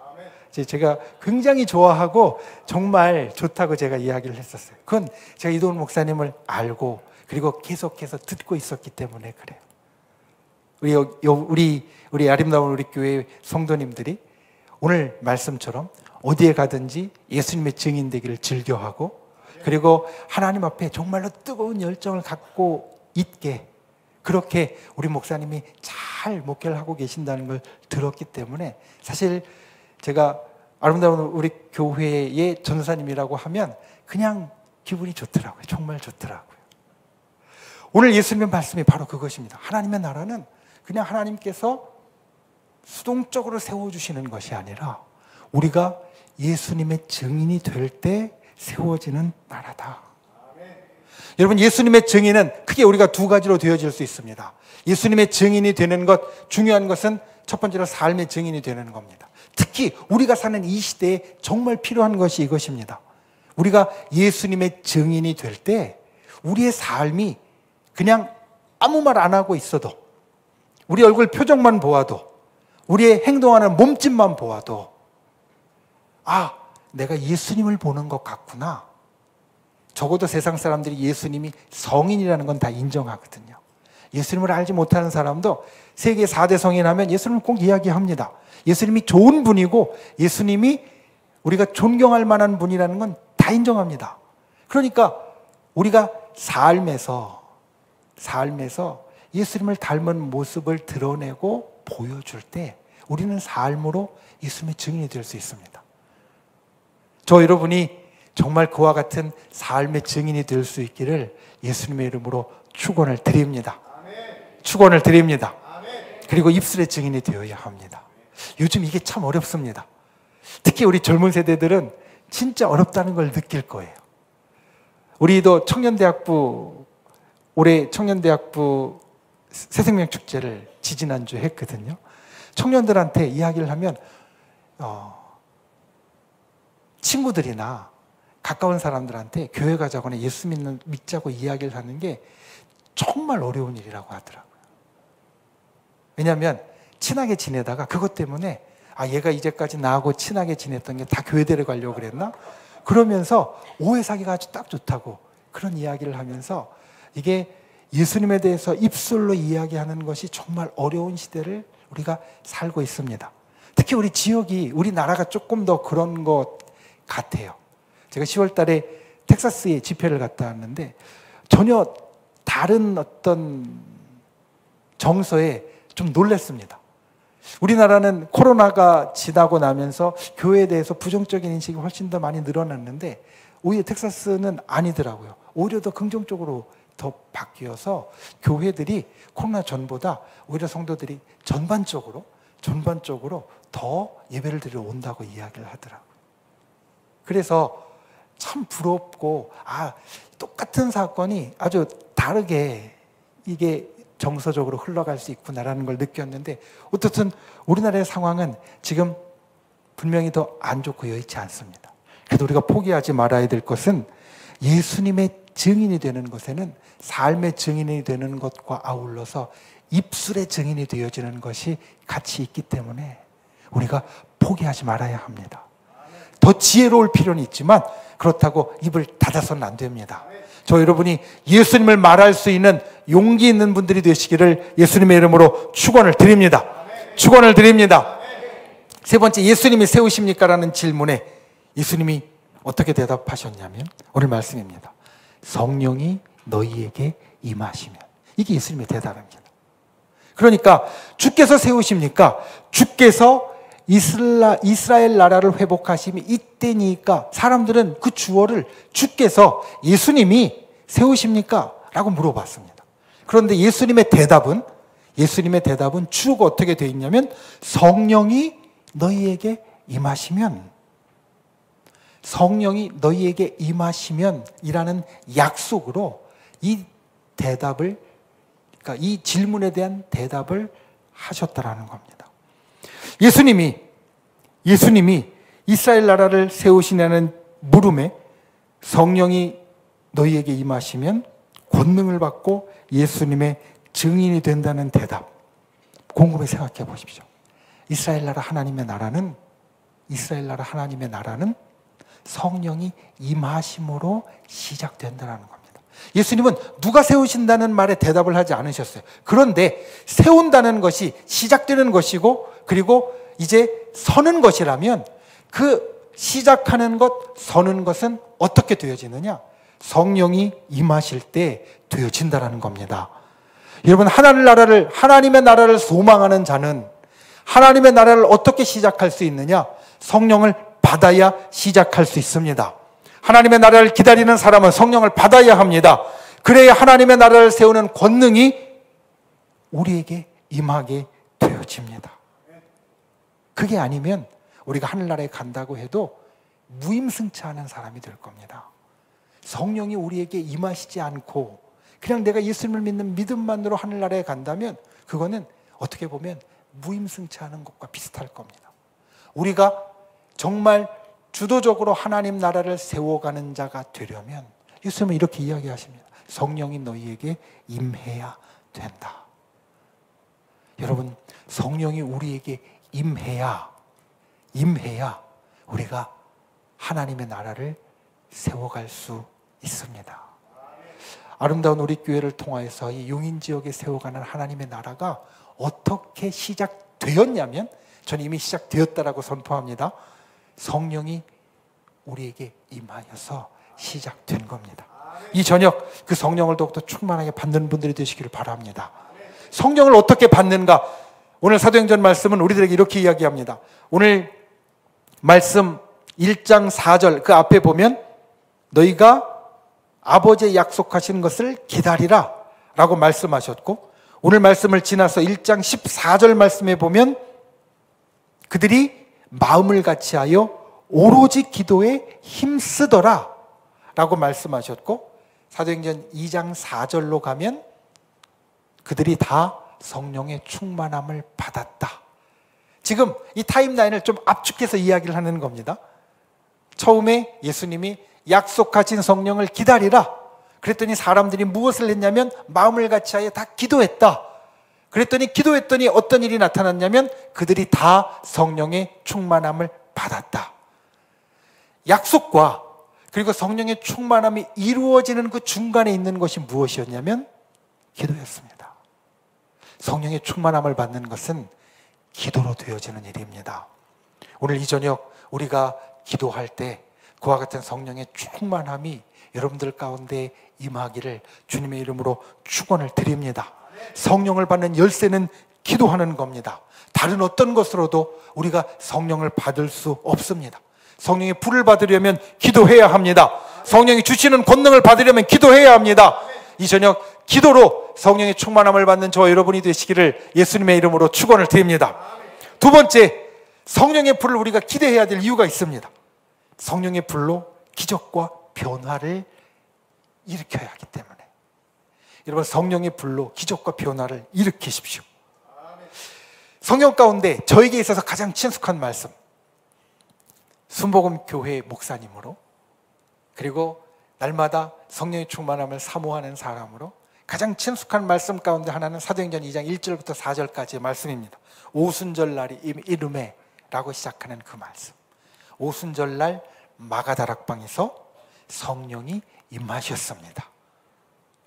제가 굉장히 좋아하고 정말 좋다고 제가 이야기를 했었어요. 그건 제가 이도훈 목사님을 알고 그리고 계속해서 듣고 있었기 때문에 그래요. 우리 아름다운 우리 교회 성도님들이 오늘 말씀처럼 어디에 가든지 예수님의 증인 되기를 즐겨하고 그리고 하나님 앞에 정말로 뜨거운 열정을 갖고 있게 그렇게 우리 목사님이 잘 목회를 하고 계신다는 걸 들었기 때문에 사실 제가 아름다운 우리 교회의 전사님이라고 하면 그냥 기분이 좋더라고요. 정말 좋더라고요. 오늘 예수님의 말씀이 바로 그것입니다. 하나님의 나라는 그냥 하나님께서 수동적으로 세워주시는 것이 아니라 우리가 예수님의 증인이 될 때 세워지는 나라다. 여러분, 예수님의 증인은 크게 우리가 두 가지로 되어질 수 있습니다. 예수님의 증인이 되는 것, 중요한 것은 첫 번째로 삶의 증인이 되는 겁니다. 특히 우리가 사는 이 시대에 정말 필요한 것이 이것입니다. 우리가 예수님의 증인이 될 때 우리의 삶이 그냥 아무 말 안 하고 있어도 우리 얼굴 표정만 보아도 우리의 행동하는 몸짓만 보아도 아, 내가 예수님을 보는 것 같구나. 적어도 세상 사람들이 예수님이 성인이라는 건 다 인정하거든요. 예수님을 알지 못하는 사람도 세계 4대 성인 하면 예수님을 꼭 이야기합니다. 예수님이 좋은 분이고 예수님이 우리가 존경할 만한 분이라는 건 다 인정합니다. 그러니까 우리가 삶에서 예수님을 닮은 모습을 드러내고 보여줄 때 우리는 삶으로 예수님의 증인이 될 수 있습니다. 저 여러분이 정말 그와 같은 삶의 증인이 될 수 있기를 예수님의 이름으로 축원을 드립니다. 축원을 드립니다. 그리고 입술의 증인이 되어야 합니다. 요즘 이게 참 어렵습니다. 특히 우리 젊은 세대들은 진짜 어렵다는 걸 느낄 거예요. 우리도 청년대학부 올해 청년대학부 새생명축제를 지지난주에 했거든요. 청년들한테 이야기를 하면 친구들이나 가까운 사람들한테 교회 가자거나 예수 믿자고 이야기를 하는 게 정말 어려운 일이라고 하더라고요. 왜냐하면 친하게 지내다가 그것 때문에 아, 얘가 이제까지 나하고 친하게 지냈던 게 다 교회 데려가려고 그랬나? 그러면서 오해 사기가 아주 딱 좋다고 그런 이야기를 하면서 이게 예수님에 대해서 입술로 이야기하는 것이 정말 어려운 시대를 우리가 살고 있습니다. 특히 우리 지역이, 우리나라가 조금 더 그런 것 같아요. 제가 10월 달에 텍사스에 집회를 갔다 왔는데 전혀 다른 어떤 정서에 좀 놀랐습니다. 우리나라는 코로나가 지나고 나면서 교회에 대해서 부정적인 인식이 훨씬 더 많이 늘어났는데 오히려 텍사스는 아니더라고요. 오히려 더 긍정적으로 더 바뀌어서 교회들이 코로나 전보다 오히려 성도들이 전반적으로 더 예배를 드리러 온다고 이야기를 하더라고요. 그래서 참 부럽고 똑같은 사건이 아주 다르게 이게 정서적으로 흘러갈 수 있구나라는 걸 느꼈는데 어떻든 우리나라의 상황은 지금 분명히 더 안 좋고 여의치 않습니다. 그래도 우리가 포기하지 말아야 될 것은 예수님의 증인이 되는 것에는 삶의 증인이 되는 것과 아울러서 입술의 증인이 되어지는 것이 같이 있기 때문에 우리가 포기하지 말아야 합니다. 더 지혜로울 필요는 있지만 그렇다고 입을 닫아서는 안 됩니다. 저 여러분이 예수님을 말할 수 있는 용기 있는 분들이 되시기를 예수님의 이름으로 축원을 드립니다. 축원을 드립니다. 세 번째, 예수님이 세우십니까? 라는 질문에 예수님이 어떻게 대답하셨냐면 오늘 말씀입니다. 성령이 너희에게 임하시면. 이게 예수님의 대답입니다. 그러니까 주께서 세우십니까? 주께서 이스라엘 나라를 회복하심이 이때니까 사람들은 그 주어를 주께서 예수님이 세우십니까? 라고 물어봤습니다. 그런데 예수님의 대답은 주어가 어떻게 되어 있냐면 성령이 너희에게 임하시면 이라는 약속으로 이 대답을, 그러니까 이 질문에 대한 대답을 하셨다라는 겁니다. 예수님이 이스라엘 나라를 세우시냐는 물음에 성령이 너희에게 임하시면 권능을 받고 예수님의 증인이 된다는 대답. 곰곰이 생각해 보십시오. 이스라엘 나라 하나님의 나라는 이스라엘 나라 하나님의 나라는 성령이 임하심으로 시작된다는 겁니다. 예수님은 누가 세우신다는 말에 대답을 하지 않으셨어요. 그런데 세운다는 것이 시작되는 것이고 그리고 이제 서는 것이라면 그 시작하는 것, 서는 것은 어떻게 되어지느냐? 성령이 임하실 때 되어진다는 겁니다. 여러분, 하나님의 나라를 소망하는 자는 하나님의 나라를 어떻게 시작할 수 있느냐? 성령을 받아야 시작할 수 있습니다. 하나님의 나라를 기다리는 사람은 성령을 받아야 합니다. 그래야 하나님의 나라를 세우는 권능이 우리에게 임하게 되어집니다. 그게 아니면 우리가 하늘나라에 간다고 해도 무임승차하는 사람이 될 겁니다. 성령이 우리에게 임하시지 않고 그냥 내가 예수님을 믿는 믿음만으로 하늘나라에 간다면 그거는 어떻게 보면 무임승차하는 것과 비슷할 겁니다. 우리가 정말 주도적으로 하나님 나라를 세워가는 자가 되려면 예수님은 이렇게 이야기하십니다. 성령이 너희에게 임해야 된다. 여러분, 성령이 우리에게 임해야 우리가 하나님의 나라를 세워갈 수 있습니다. 아름다운 우리 교회를 통하여서 이 용인 지역에 세워가는 하나님의 나라가 어떻게 시작되었냐면 저는 이미 시작되었다라고 선포합니다. 성령이 우리에게 임하여서 시작된 겁니다. 이 저녁 그 성령을 더욱더 충만하게 받는 분들이 되시기를 바랍니다. 성령을 어떻게 받는가? 오늘 사도행전 말씀은 우리들에게 이렇게 이야기합니다. 오늘 말씀 1장 4절 그 앞에 보면 너희가 아버지의 약속하신 것을 기다리라 라고 말씀하셨고, 오늘 말씀을 지나서 1장 14절 말씀에 보면 그들이 마음을 같이하여 오로지 기도에 힘쓰더라 라고 말씀하셨고, 사도행전 2장 4절로 가면 그들이 다 성령의 충만함을 받았다. 지금 이 타임라인을 좀 압축해서 이야기를 하는 겁니다. 처음에 예수님이 약속하신 성령을 기다리라 그랬더니 사람들이 무엇을 했냐면 마음을 같이하여 다 기도했다. 그랬더니 기도했더니 어떤 일이 나타났냐면 그들이 다 성령의 충만함을 받았다. 약속과 그리고 성령의 충만함이 이루어지는 그 중간에 있는 것이 무엇이었냐면 기도였습니다. 성령의 충만함을 받는 것은 기도로 되어지는 일입니다. 오늘 이 저녁 우리가 기도할 때 그와 같은 성령의 충만함이 여러분들 가운데 임하기를 주님의 이름으로 축원을 드립니다. 성령을 받는 열쇠는 기도하는 겁니다. 다른 어떤 것으로도 우리가 성령을 받을 수 없습니다. 성령의 불을 받으려면 기도해야 합니다. 성령이 주시는 권능을 받으려면 기도해야 합니다. 이 저녁 기도로 성령의 충만함을 받는 저와 여러분이 되시기를 예수님의 이름으로 축원을 드립니다. 두 번째, 성령의 불을 우리가 기대해야 될 이유가 있습니다. 성령의 불로 기적과 변화를 일으켜야 하기 때문에 여러분, 성령의 불로 기적과 변화를 일으키십시오. 성령 가운데 저에게 있어서 가장 친숙한 말씀, 순복음 교회 목사님으로 그리고 날마다 성령의 충만함을 사모하는 사람으로 가장 친숙한 말씀 가운데 하나는 사도행전 2장 1절부터 4절까지의 말씀입니다. 오순절날이 이름에 라고 시작하는 그 말씀. 오순절날 마가다락방에서 성령이 임하셨습니다.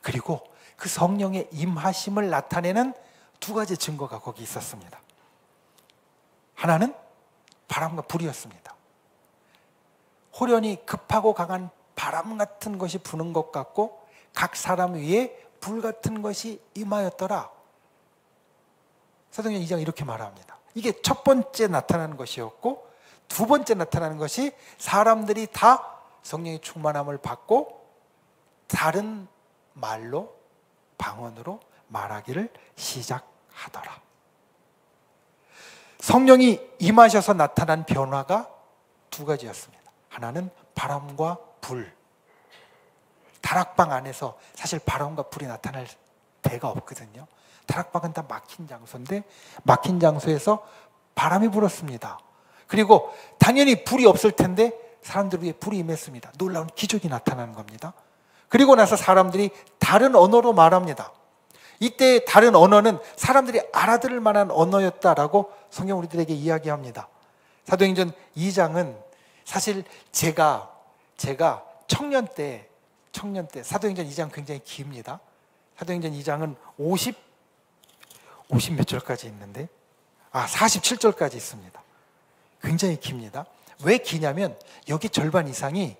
그리고 그 성령의 임하심을 나타내는 두 가지 증거가 거기 있었습니다. 하나는 바람과 불이었습니다. 호련히 급하고 강한 바람 같은 것이 부는 것 같고 각 사람 위에 불 같은 것이 임하였더라. 사도행전 2장 이렇게 말합니다. 이게 첫 번째 나타나는 것이었고, 두 번째 나타나는 것이 사람들이 다 성령의 충만함을 받고 다른 말로, 방언으로 말하기를 시작하더라. 성령이 임하셔서 나타난 변화가 두 가지였습니다. 하나는 바람과 불. 다락방 안에서 사실 바람과 불이 나타날 데가 없거든요. 다락방은 다 막힌 장소인데 막힌 장소에서 바람이 불었습니다. 그리고 당연히 불이 없을 텐데 사람들 위에 불이 임했습니다. 놀라운 기적이 나타나는 겁니다. 그리고 나서 사람들이 다른 언어로 말합니다. 이때 다른 언어는 사람들이 알아들을 만한 언어였다라고 성경 우리들에게 이야기합니다. 사도행전 2장은 사실 제가 청년 때 사도행전 2장 굉장히 깁니다. 사도행전 2장은 50 몇 절까지 있는데 47절까지 있습니다. 굉장히 깁니다. 왜 기냐면 여기 절반 이상이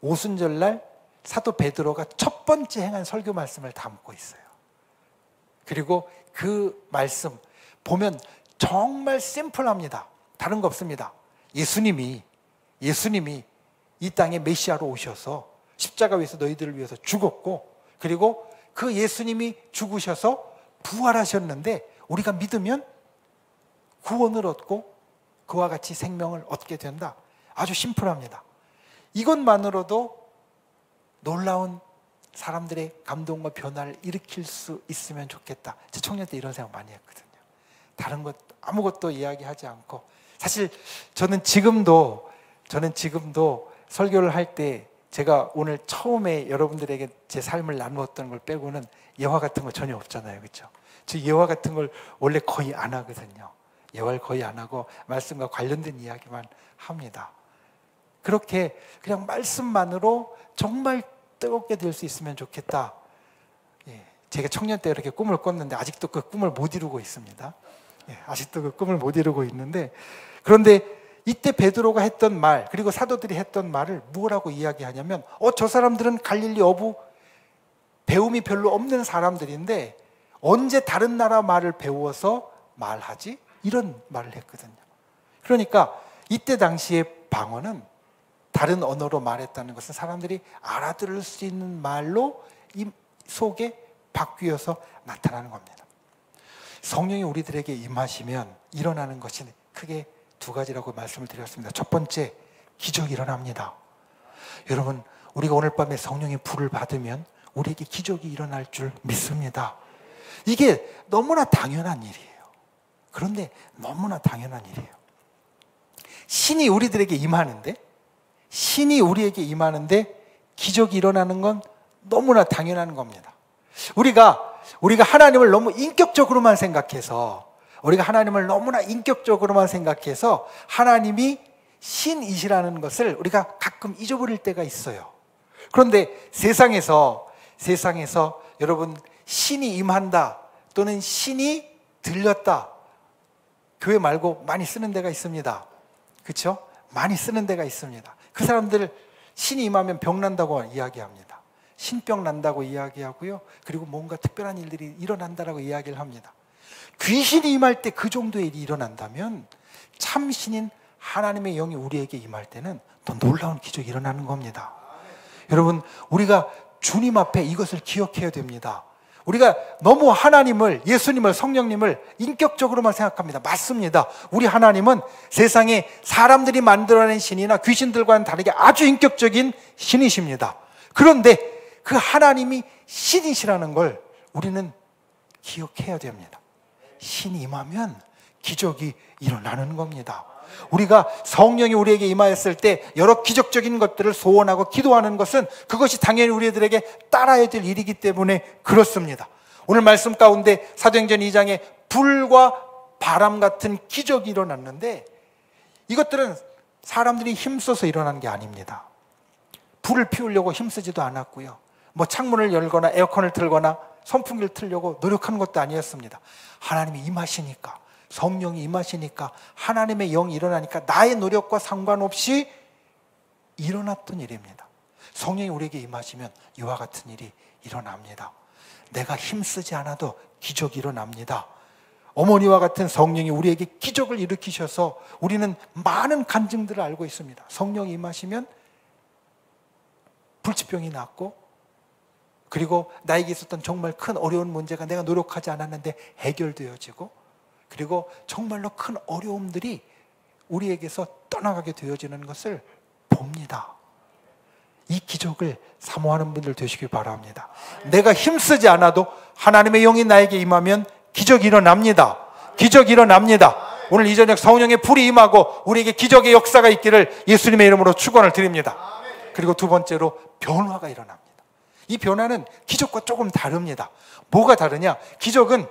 오순절날 사도 베드로가 첫 번째 행한 설교 말씀을 담고 있어요. 그리고 그 말씀 보면 정말 심플합니다. 다른 거 없습니다. 예수님이 이 땅에 메시아로 오셔서 십자가 위에서 너희들을 위해서 죽었고, 그리고 그 예수님이 죽으셔서 부활하셨는데 우리가 믿으면 구원을 얻고 그와 같이 생명을 얻게 된다. 아주 심플합니다. 이것만으로도 놀라운 사람들의 감동과 변화를 일으킬 수 있으면 좋겠다. 제 청년 때 이런 생각 많이 했거든요. 다른 것 아무것도 이야기하지 않고, 사실 저는 지금도 설교를 할 때 제가 오늘 처음에 여러분들에게 제 삶을 나누었던 걸 빼고는 예화 같은 거 전혀 없잖아요. 그렇죠? 저 예화 같은 걸 원래 거의 안 하거든요. 예화를 거의 안 하고 말씀과 관련된 이야기만 합니다. 그렇게 그냥 말씀만으로 정말 뜨겁게 될 수 있으면 좋겠다. 제가 청년 때 이렇게 꿈을 꿨는데 아직도 그 꿈을 못 이루고 있습니다. 아직도 그 꿈을 못 이루고 있는데, 그런데 이때 베드로가 했던 말, 그리고 사도들이 했던 말을 뭐라고 이야기하냐면 저 사람들은 갈릴리 어부 배움이 별로 없는 사람들인데 언제 다른 나라 말을 배워서 말하지? 이런 말을 했거든요. 그러니까 이때 당시의 방언은 다른 언어로 말했다는 것은 사람들이 알아들을 수 있는 말로 이 속에 바뀌어서 나타나는 겁니다. 성령이 우리들에게 임하시면 일어나는 것이 크게 두 가지라고 말씀을 드렸습니다. 첫 번째, 기적이 일어납니다. 여러분, 우리가 오늘 밤에 성령의 불을 받으면 우리에게 기적이 일어날 줄 믿습니다. 이게 너무나 당연한 일이에요. 그런데 너무나 당연한 일이에요. 신이 우리에게 임하는데 기적이 일어나는 건 너무나 당연한 겁니다. 우리가 하나님을 너무 인격적으로만 생각해서 하나님이 신이시라는 것을 우리가 가끔 잊어버릴 때가 있어요. 그런데 세상에서 여러분, 신이 임한다 또는 신이 들렸다, 교회 말고 많이 쓰는 데가 있습니다. 그렇죠? 많이 쓰는 데가 있습니다. 그 사람들 신이 임하면 병 난다고 이야기합니다. 신병 난다고 이야기하고요. 그리고 뭔가 특별한 일들이 일어난다라고 이야기를 합니다. 귀신이 임할 때 그 정도의 일이 일어난다면 참 신인 하나님의 영이 우리에게 임할 때는 더 놀라운 기적이 일어나는 겁니다. 여러분, 우리가 주님 앞에 이것을 기억해야 됩니다. 우리가 너무 하나님을, 예수님을, 성령님을 인격적으로만 생각합니다. 맞습니다. 우리 하나님은 세상에 사람들이 만들어낸 신이나 귀신들과는 다르게 아주 인격적인 신이십니다. 그런데 그 하나님이 신이시라는 걸 우리는 기억해야 됩니다. 신이 임하면 기적이 일어나는 겁니다. 우리가 성령이 우리에게 임하였을 때 여러 기적적인 것들을 소원하고 기도하는 것은 그것이 당연히 우리들에게 따라야 될 일이기 때문에 그렇습니다. 오늘 말씀 가운데 사도행전 2장에 불과 바람 같은 기적이 일어났는데 이것들은 사람들이 힘써서 일어난 게 아닙니다. 불을 피우려고 힘쓰지도 않았고요. 창문을 열거나 에어컨을 틀거나 선풍기를 틀려고 노력하는 것도 아니었습니다. 하나님이 임하시니까, 성령이 임하시니까, 하나님의 영이 일어나니까 나의 노력과 상관없이 일어났던 일입니다. 성령이 우리에게 임하시면 이와 같은 일이 일어납니다. 내가 힘쓰지 않아도 기적이 일어납니다. 어머니와 같은 성령이 우리에게 기적을 일으키셔서 우리는 많은 간증들을 알고 있습니다. 성령이 임하시면 불치병이 낫고, 그리고 나에게 있었던 정말 큰 어려운 문제가 내가 노력하지 않았는데 해결되어지고, 그리고 정말로 큰 어려움들이 우리에게서 떠나가게 되어지는 것을 봅니다. 이 기적을 사모하는 분들 되시길 바랍니다. 내가 힘쓰지 않아도 하나님의 영이 나에게 임하면 기적이 일어납니다. 기적이 일어납니다. 오늘 이 저녁 성령의 불이 임하고 우리에게 기적의 역사가 있기를 예수님의 이름으로 축원을 드립니다. 그리고 두 번째로 변화가 일어납니다. 이 변화는 기적과 조금 다릅니다. 뭐가 다르냐? 기적은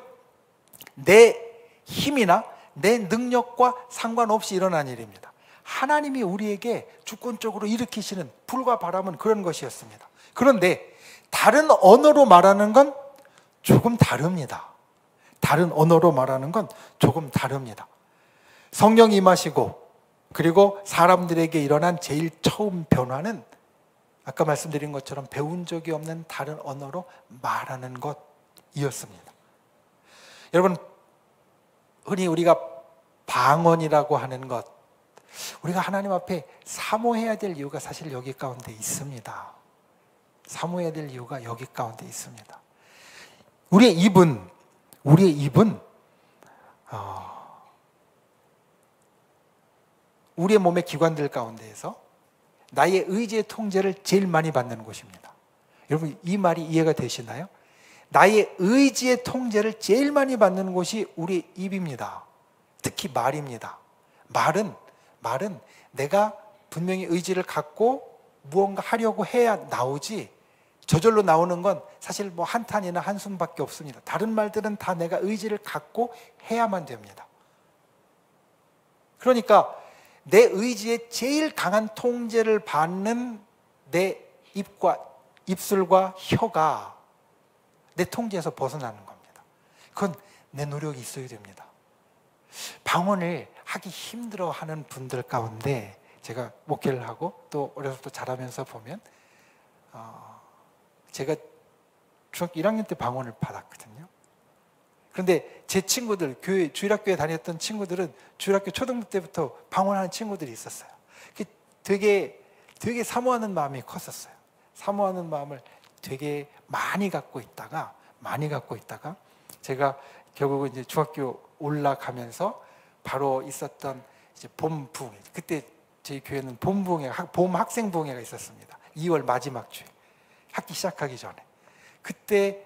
내 힘이나 내 능력과 상관없이 일어난 일입니다. 하나님이 우리에게 주권적으로 일으키시는 불과 바람은 그런 것이었습니다. 그런데 다른 언어로 말하는 건 조금 다릅니다. 다른 언어로 말하는 건 조금 다릅니다. 성령이 임하시고 그리고 사람들에게 일어난 제일 처음 변화는 아까 말씀드린 것처럼 배운 적이 없는 다른 언어로 말하는 것이었습니다. 여러분, 흔히 우리가 방언이라고 하는 것, 우리가 하나님 앞에 사모해야 될 이유가 사실 여기 가운데 있습니다. 사모해야 될 이유가 여기 가운데 있습니다. 우리의 입은 우리의 몸의 기관들 가운데에서 나의 의지의 통제를 제일 많이 받는 곳입니다. 여러분, 이 말이 이해가 되시나요? 나의 의지의 통제를 제일 많이 받는 곳이 우리 입입니다. 특히 말입니다. 말은 내가 분명히 의지를 갖고 무언가 하려고 해야 나오지, 저절로 나오는 건 사실 뭐 한탄이나 한숨밖에 없습니다. 다른 말들은 다 내가 의지를 갖고 해야만 됩니다. 그러니까 내 의지에 제일 강한 통제를 받는 내 입과 입술과 혀가 내 통제에서 벗어나는 겁니다. 그건 내 노력이 있어야 됩니다. 방언을 하기 힘들어하는 분들 가운데 제가 목회를 하고 또 어려서부터 자라면서 보면 제가 중학교 1학년 때 방언을 받았거든요. 그런데 제 친구들, 주일학교에 다녔던 친구들은 주일학교 초등부 때부터 방언하는 친구들이 있었어요. 되게 사모하는 마음이 컸었어요. 사모하는 마음을 되게 많이 갖고 있다가 제가 결국은 이제 중학교 올라가면서 바로 있었던 이제 봄 부흥회, 그때 저희 교회는 봄 학생 부흥회가 있었습니다. 2월 마지막 주에 학기 시작하기 전에 그때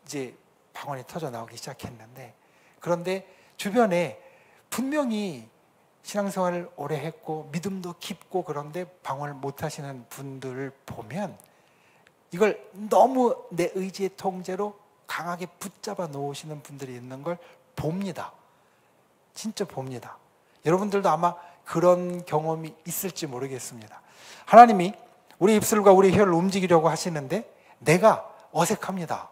이제 방언이 터져 나오기 시작했는데, 그런데 주변에 분명히 신앙생활을 오래 했고 믿음도 깊고 그런데 방언을 못 하시는 분들을 보면 이걸 너무 내 의지의 통제로 강하게 붙잡아 놓으시는 분들이 있는 걸 봅니다. 진짜 봅니다. 여러분들도 아마 그런 경험이 있을지 모르겠습니다. 하나님이 우리 입술과 우리 혀를 움직이려고 하시는데 내가 어색합니다.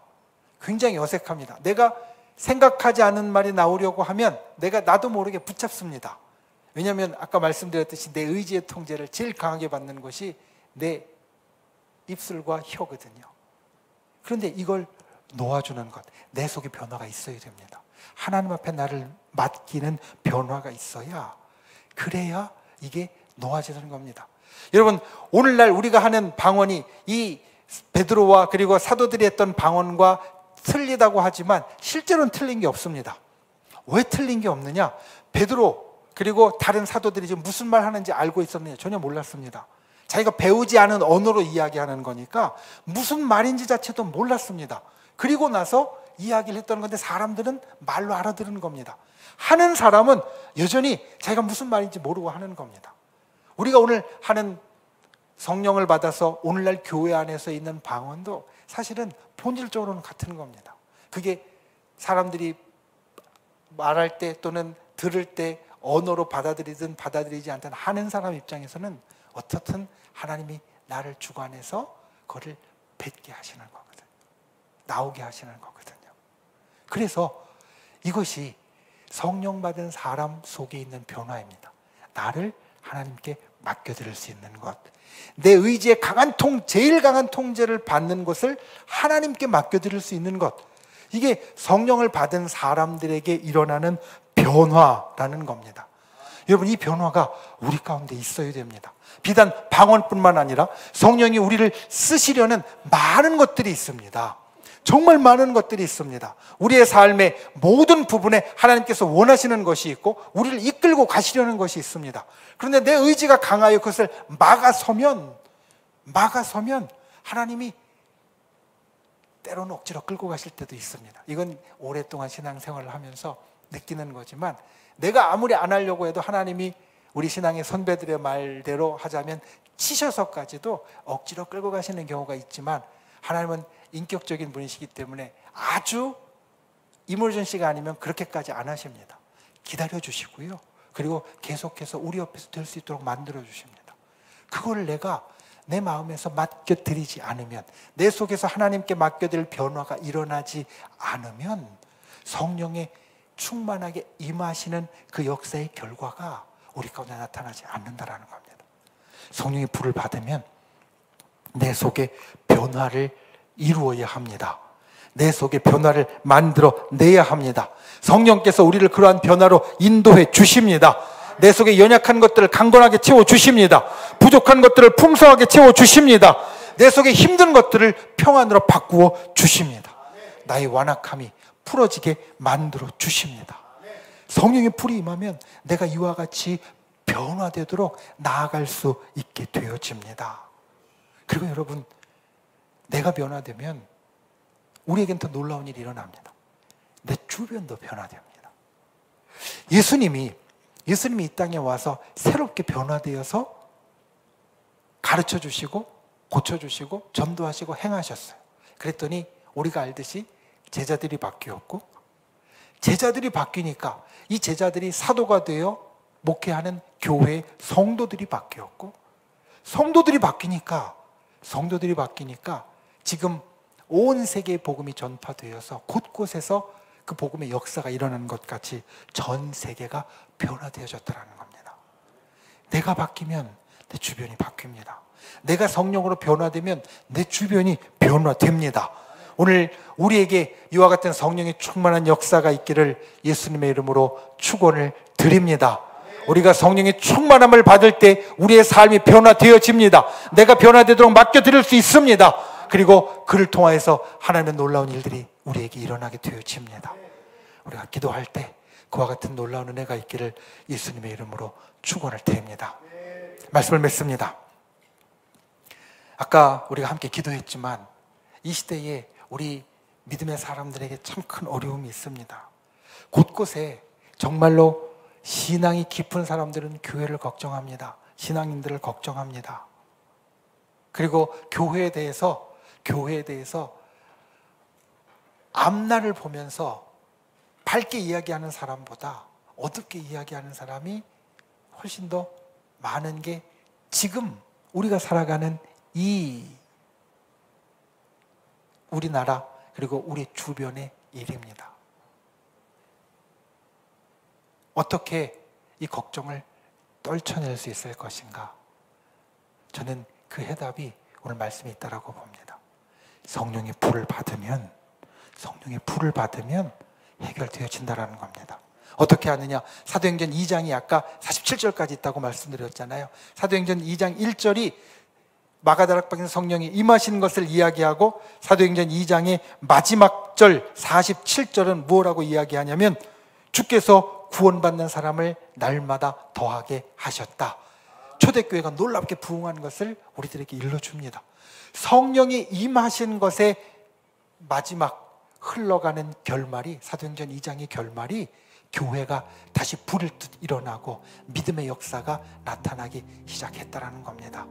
굉장히 어색합니다. 내가 생각하지 않은 말이 나오려고 하면 나도 모르게 붙잡습니다. 왜냐하면 아까 말씀드렸듯이 내 의지의 통제를 제일 강하게 받는 것이 내 입술과 혀거든요. 그런데 이걸 놓아주는 것, 내 속에 변화가 있어야 됩니다. 하나님 앞에 나를 맡기는 변화가 있어야, 그래야 이게 놓아지는 겁니다. 여러분, 오늘날 우리가 하는 방언이 이 베드로와 그리고 사도들이 했던 방언과 틀리다고 하지만 실제로는 틀린 게 없습니다. 왜 틀린 게 없느냐? 베드로 그리고 다른 사도들이 지금 무슨 말 하는지 알고 있었느냐? 전혀 몰랐습니다. 자기가 배우지 않은 언어로 이야기하는 거니까 무슨 말인지 자체도 몰랐습니다. 그리고 나서 이야기를 했다는 건데 사람들은 말로 알아들은 겁니다. 하는 사람은 여전히 자기가 무슨 말인지 모르고 하는 겁니다. 우리가 오늘 하는 성령을 받아서 오늘날 교회 안에서 있는 방언도 사실은 본질적으로는 같은 겁니다. 그게 사람들이 말할 때 또는 들을 때 언어로 받아들이든 받아들이지 않든 하는 사람 입장에서는 어떻든 하나님이 나를 주관해서 그거를 뱉게 하시는 거거든요. 나오게 하시는 거거든요. 그래서 이것이 성령 받은 사람 속에 있는 변화입니다. 나를 하나님께 맡겨드릴 수 있는 것, 내 의지의 제일 강한 통제를 받는 것을 하나님께 맡겨드릴 수 있는 것, 이게 성령을 받은 사람들에게 일어나는 변화라는 겁니다. 여러분, 이 변화가 우리 가운데 있어야 됩니다. 비단 방언뿐만 아니라 성령이 우리를 쓰시려는 많은 것들이 있습니다. 정말 많은 것들이 있습니다. 우리의 삶의 모든 부분에 하나님께서 원하시는 것이 있고 우리를 이끌고 가시려는 것이 있습니다. 그런데 내 의지가 강하여 그것을 막아서면 하나님이 때로는 억지로 끌고 가실 때도 있습니다. 이건 오랫동안 신앙생활을 하면서 느끼는 거지만, 내가 아무리 안 하려고 해도 하나님이 우리 신앙의 선배들의 말대로 하자면 치셔서까지도 억지로 끌고 가시는 경우가 있지만, 하나님은 인격적인 분이시기 때문에 아주 이물전시가 아니면 그렇게까지 안 하십니다. 기다려 주시고요. 그리고 계속해서 우리 옆에서 될 수 있도록 만들어 주십니다. 그걸 내가 내 마음에서 맡겨드리지 않으면, 내 속에서 하나님께 맡겨드릴 변화가 일어나지 않으면 성령의 충만하게 임하시는 그 역사의 결과가 우리 가운데 나타나지 않는다라는 겁니다. 성령의 불을 받으면 내 속에 변화를 이루어야 합니다. 내 속에 변화를 만들어 내야 합니다. 성령께서 우리를 그러한 변화로 인도해 주십니다. 내 속에 연약한 것들을 강건하게 채워 주십니다. 부족한 것들을 풍성하게 채워 주십니다. 내 속에 힘든 것들을 평안으로 바꾸어 주십니다. 나의 완악함이 풀어지게 만들어 주십니다. 성령의 불이 임하면 내가 이와 같이 변화되도록 나아갈 수 있게 되어집니다. 그리고 여러분, 내가 변화되면 우리에겐 더 놀라운 일이 일어납니다. 내 주변도 변화됩니다. 예수님이 이 땅에 와서 새롭게 변화되어서 가르쳐 주시고 고쳐 주시고 전도하시고 행하셨어요. 그랬더니 우리가 알듯이 제자들이 바뀌었고, 제자들이 바뀌니까 이 제자들이 사도가 되어 목회하는 교회 성도들이 바뀌었고, 성도들이 바뀌니까 지금 온 세계의 복음이 전파되어서 곳곳에서 그 복음의 역사가 일어나는 것 같이 전 세계가 변화되어졌다는 겁니다. 내가 바뀌면 내 주변이 바뀝니다. 내가 성령으로 변화되면 내 주변이 변화됩니다. 오늘 우리에게 이와 같은 성령의 충만한 역사가 있기를 예수님의 이름으로 축원을 드립니다. 우리가 성령의 충만함을 받을 때 우리의 삶이 변화되어집니다. 내가 변화되도록 맡겨드릴 수 있습니다. 그리고 그를 통하여서 하나님의 놀라운 일들이 우리에게 일어나게 되어집니다. 우리가 기도할 때 그와 같은 놀라운 은혜가 있기를 예수님의 이름으로 축원을 드립니다. 말씀을 맺습니다. 아까 우리가 함께 기도했지만 이 시대에 우리 믿음의 사람들에게 참 큰 어려움이 있습니다. 곳곳에 정말로 신앙이 깊은 사람들은 교회를 걱정합니다. 신앙인들을 걱정합니다. 그리고 교회에 대해서 앞날을 보면서 밝게 이야기하는 사람보다 어둡게 이야기하는 사람이 훨씬 더 많은 게 지금 우리가 살아가는 이 우리나라 그리고 우리 주변의 일입니다. 어떻게 이 걱정을 떨쳐낼 수 있을 것인가? 저는 그 해답이 오늘 말씀에 있다라고 봅니다. 성령의 불을 받으면 해결되어진다라는 겁니다. 어떻게 하느냐? 사도행전 2장이 아까 47절까지 있다고 말씀드렸잖아요. 사도행전 2장 1절이 마가다락방에서 성령이 임하신 것을 이야기하고, 사도행전 2장의 마지막 절 47절은 무엇라고 이야기하냐면 주께서 구원받는 사람을 날마다 더하게 하셨다. 초대교회가 놀랍게 부흥하는 것을 우리들에게 일러줍니다. 성령이 임하신 것의 마지막 흘러가는 결말이, 사도행전 2장의 결말이 교회가 다시 불을 듯 일어나고 믿음의 역사가 나타나기 시작했다라는 겁니다.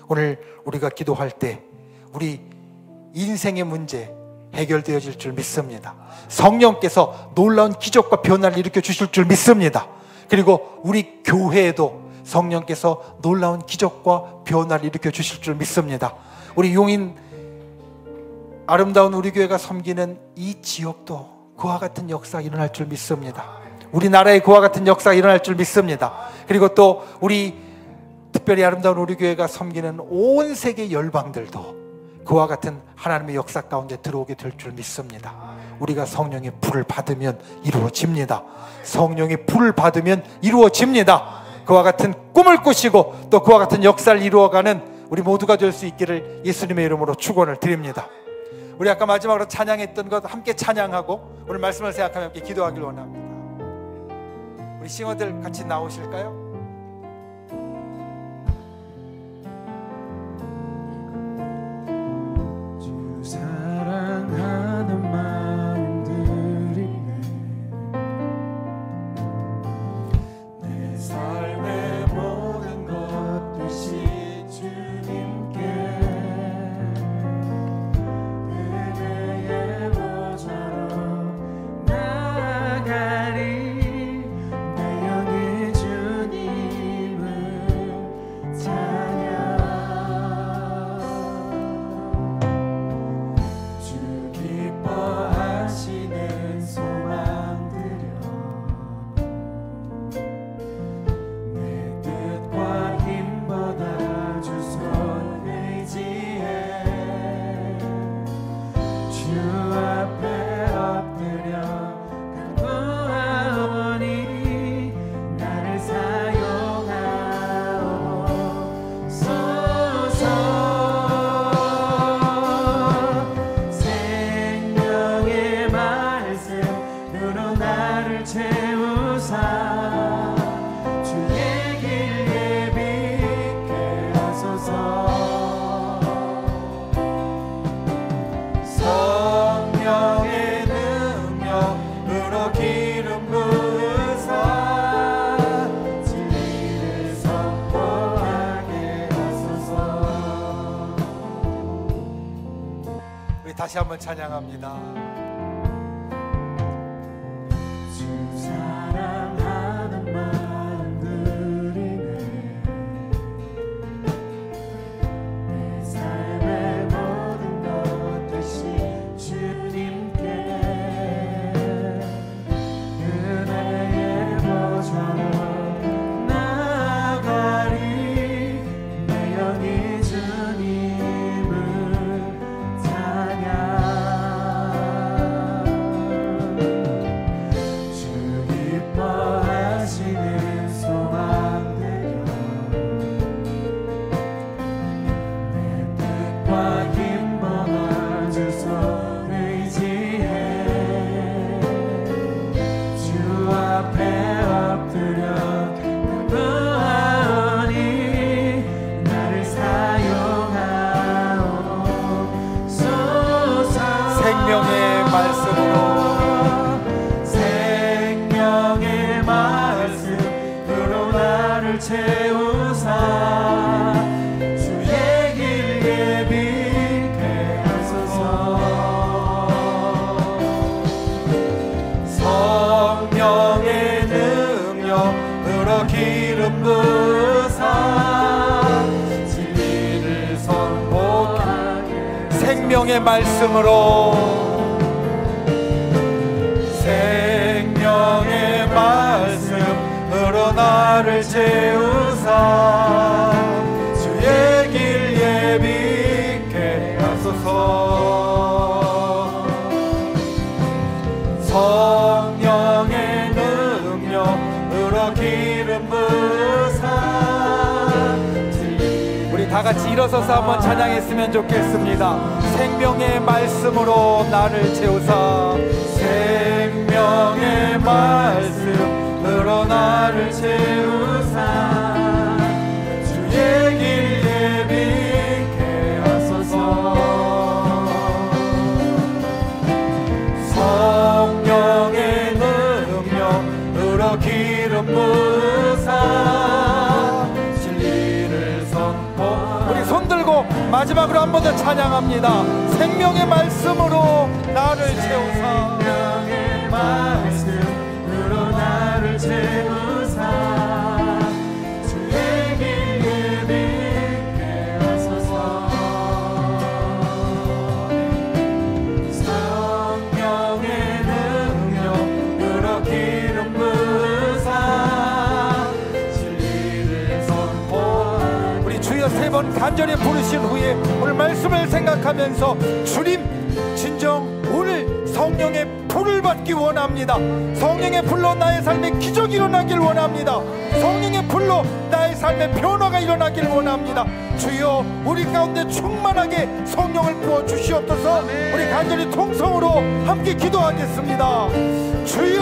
오늘 우리가 기도할 때 우리 인생의 문제 해결되어질 줄 믿습니다. 성령께서 놀라운 기적과 변화를 일으켜 주실 줄 믿습니다. 그리고 우리 교회에도 성령께서 놀라운 기적과 변화를 일으켜 주실 줄 믿습니다. 우리 용인 아름다운 우리 교회가 섬기는 이 지역도 그와 같은 역사가 일어날 줄 믿습니다. 우리나라에 그와 같은 역사가 일어날 줄 믿습니다. 그리고 또 우리 특별히 아름다운 우리 교회가 섬기는 온 세계 열방들도 그와 같은 하나님의 역사 가운데 들어오게 될 줄 믿습니다. 우리가 성령의 불을 받으면 이루어집니다. 성령의 불을 받으면 이루어집니다. 그와 같은 꿈을 꾸시고 또 그와 같은 역사를 이루어가는 우리 모두가 될 수 있기를 예수님의 이름으로 축원을 드립니다. 우리 아까 마지막으로 찬양했던 것 함께 찬양하고 오늘 말씀을 생각하며 함께 기도하길 원합니다. 우리 싱어들 같이 나오실까요? 사랑하는 마음들이 내 삶의 모든 것 되신 주님께 은혜의 보좌로 나아가리. 앞에 엎드려 간구하오니 나를 사용하옵소서. 생명의 말씀으로 나를 채우사 주의 길 예비케 하소서. 성령의 능력으로 기름 부으사 진리를 선포하게 하소서. 우리 다시 한번 찬양합니다. 주 사랑하는 마음들이네. 내 삶의 모든 것 대신 주님께 은혜의 보좌로 나아가리. 내 영이 주님을 찬양. 주 기뻐하시는 소망되려 내 뜻과 힘모아 주 손 의지해 주 앞에 엎드려 간구하오니 나를 사용하옵소서. 생명의 말씀으로 생명의 말씀으로 나를 채우사 주의 길 예비케 하소서. 성령의 능력으로 기름 부으사 진리를 선포하게. 생명의 말씀으로 생명의 말씀으로 나를 채우사 주의 길 예비케 하소서. 성령의 능력으로 기름 부으사 우리 다 같이 일어서서 한번 찬양했으면 좋겠습니다. 생명의 말씀으로 나를 채우사 생명의 말씀으로 나를 채우사 주의 길 예비케 하소서. 성령의 능력으로 기름 부으사 진리를 선포. 우리 손 들고 마지막으로 한 번 더 찬양합니다. 생명의 말씀으로 나를 채우사 생명의 말씀으로 나를 채우사 주의 길 예비케 하소서. 성령의 능력으로 기름 부으사 진리를 선포하리. 우리 주여 세 번 간절히 부르신 후에 오늘 말씀을 생각하면서 주님 진정 오늘 성령의 불을 받기 원합니다. 성령의 불로 나의 삶에 기적이 일어나길 원합니다. 성령의 불로 나의 삶에 변화가 일어나길 원합니다. 주여 우리 가운데 충만하게 성령을 부어주시옵소서. 우리 간절히 통성으로 함께 기도하겠습니다. 주여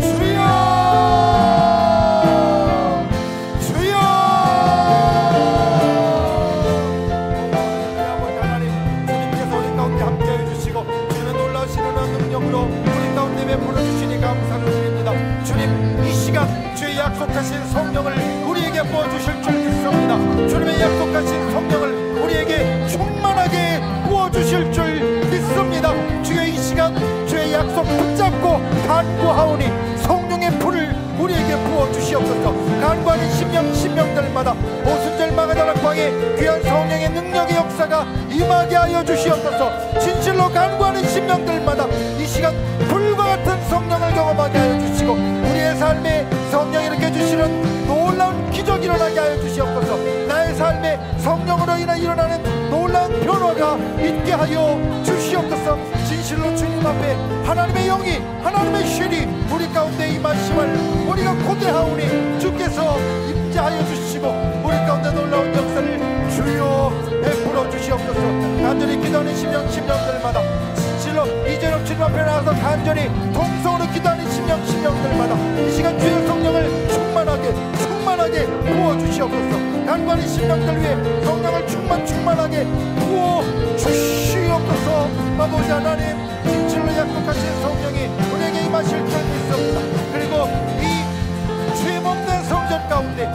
주여 주여. 주님께서 우리 가운데 함께해 주시고 주님의 놀라우신 은혜와 능력으로 우리 가운데 불어주시니 감사를 드립니다. 주님 이 시간 주의 약속하신 성령을 우리에게 부어주실 줄 믿습니다. 주님의 약속하신 성령을 우리에게 충만하게 부어주실 줄 믿습니다. 주여 이 시간 주의 약속 붙잡고 간구하오니 성령의 불을 우리에게 부어주시옵소서. 간구하는 심령들마다 오순절 마가다락방에 귀한 성령의 능력의 역사가 임하게 하여 주시옵소서. 진실로 간구하는 심령들마다 이 시간 불과 같은 성령을 경험하게 하여 주시고 우리의 삶에 성령이 일으켜 주시는 놀라운 기적이 일어나게 하여 주시옵소서. 나의 삶에 성령으로 인해 일어나는 놀라운 변화가 있게 하여 주시옵소서. 진실로 주님 앞에 하나님의 영이 하나님의 신이 우리 가운데 임하심을 우리가 고대하오니 주께서 임재하여 주시고 우리 가운데 놀라운 역사를 주여 베풀어 주시옵소서. 간절히 기도하는 심령들마다 진실로 이제는 주님 앞에 나가서 간절히 동성으로 기도하는 심령들마다 이 시간 주의 성령을 충만하게 부어주시옵소서. 간과하는 심령들 위해 성령을 충만하게 부어주시옵소서. 아버지 하나님, 진실로 약속하신 성령이 우리에게 임하실 줄 믿습니다. 그리고 이 죄없는 성전 가운데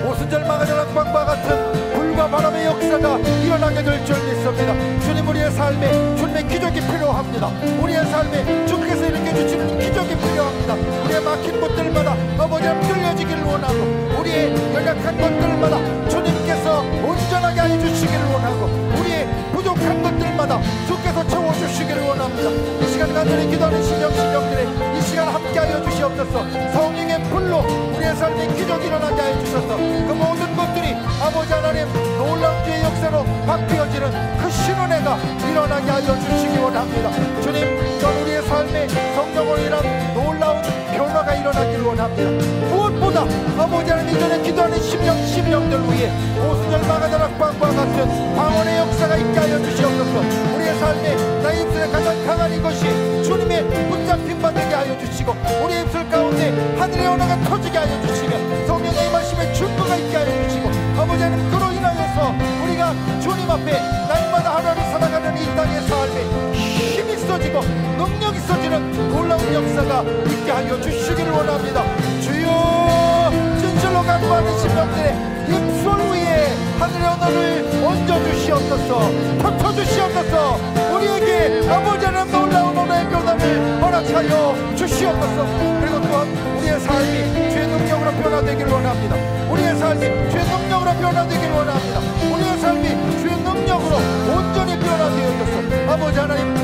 오순절 마가다락 광과 같은 불과 바람의 역사가 일어나게 될 줄 믿습니다. 주님, 우리의 삶에 주님의 기적이 필요합니다. 우리의 삶에 주께서 일으켜주시는 기적이 필요합니다. 우리의 막힌 곳들마다 아버지 뚫려지기를 원하고 우리의 연약한 것들마다 주님께서 온전하게 해주시기를 원하고 우리의 부족한 것들마다 주께서 채워주시기를 원합니다. 이 시간 간절히 기도하는 심령들의 이 시간 함께하여 주시옵소서. 성령의 불로 우리의 삶에 기적이 일어나게 해주셔서 그 모든 것들이 아버지 하나님 놀라운 주의 역사로 바뀌어지는 그 신은혜가 일어나게 하여 주시기 원합니다. 주님, 전 우리의 삶에 성령으로 인한 놀라운 변화가 일어나기를 원합니다. 무엇보다 아버지 하나님 이전에 기도하는 심령들 위해 오순절 마가다락 광과 같은 방언의 역사가 있게 하여 주시옵소서. 우리의 삶에 나의 입술에 가장 강한 이것이 주님의 붙잡힘 받게 하여 주시고 우리의 입술 가운데 하늘의 언어가 터지게 하여 주시며 성령의 임하심의 증거가 있게 하여 주시고 아버지 하나님 그로 인하여서 우리가 주님 앞에 날마다 하루하루 살아가는 이 땅의 삶에 힘이 있어지고 능력이 있어지는 놀라운 역사가 있게 하여 주시기를 원합니다. 주여, 진실로 간구하는 심령들의 입술 위에 하늘의 언어를 얹어주시옵소서. 터쳐주시옵소서. 우리에게 아버지 하나님 놀라운 언어의 변화를 허락하여 주시옵소서. 그리고 또한 우리의 삶이 주의 능력으로 변화되기를 원합니다. 우리의 삶이 주의 능력으로 변화되기를 원합니다. 우리의 삶이 주의 능력으로 온전히 변화되어져서 아버지 하나님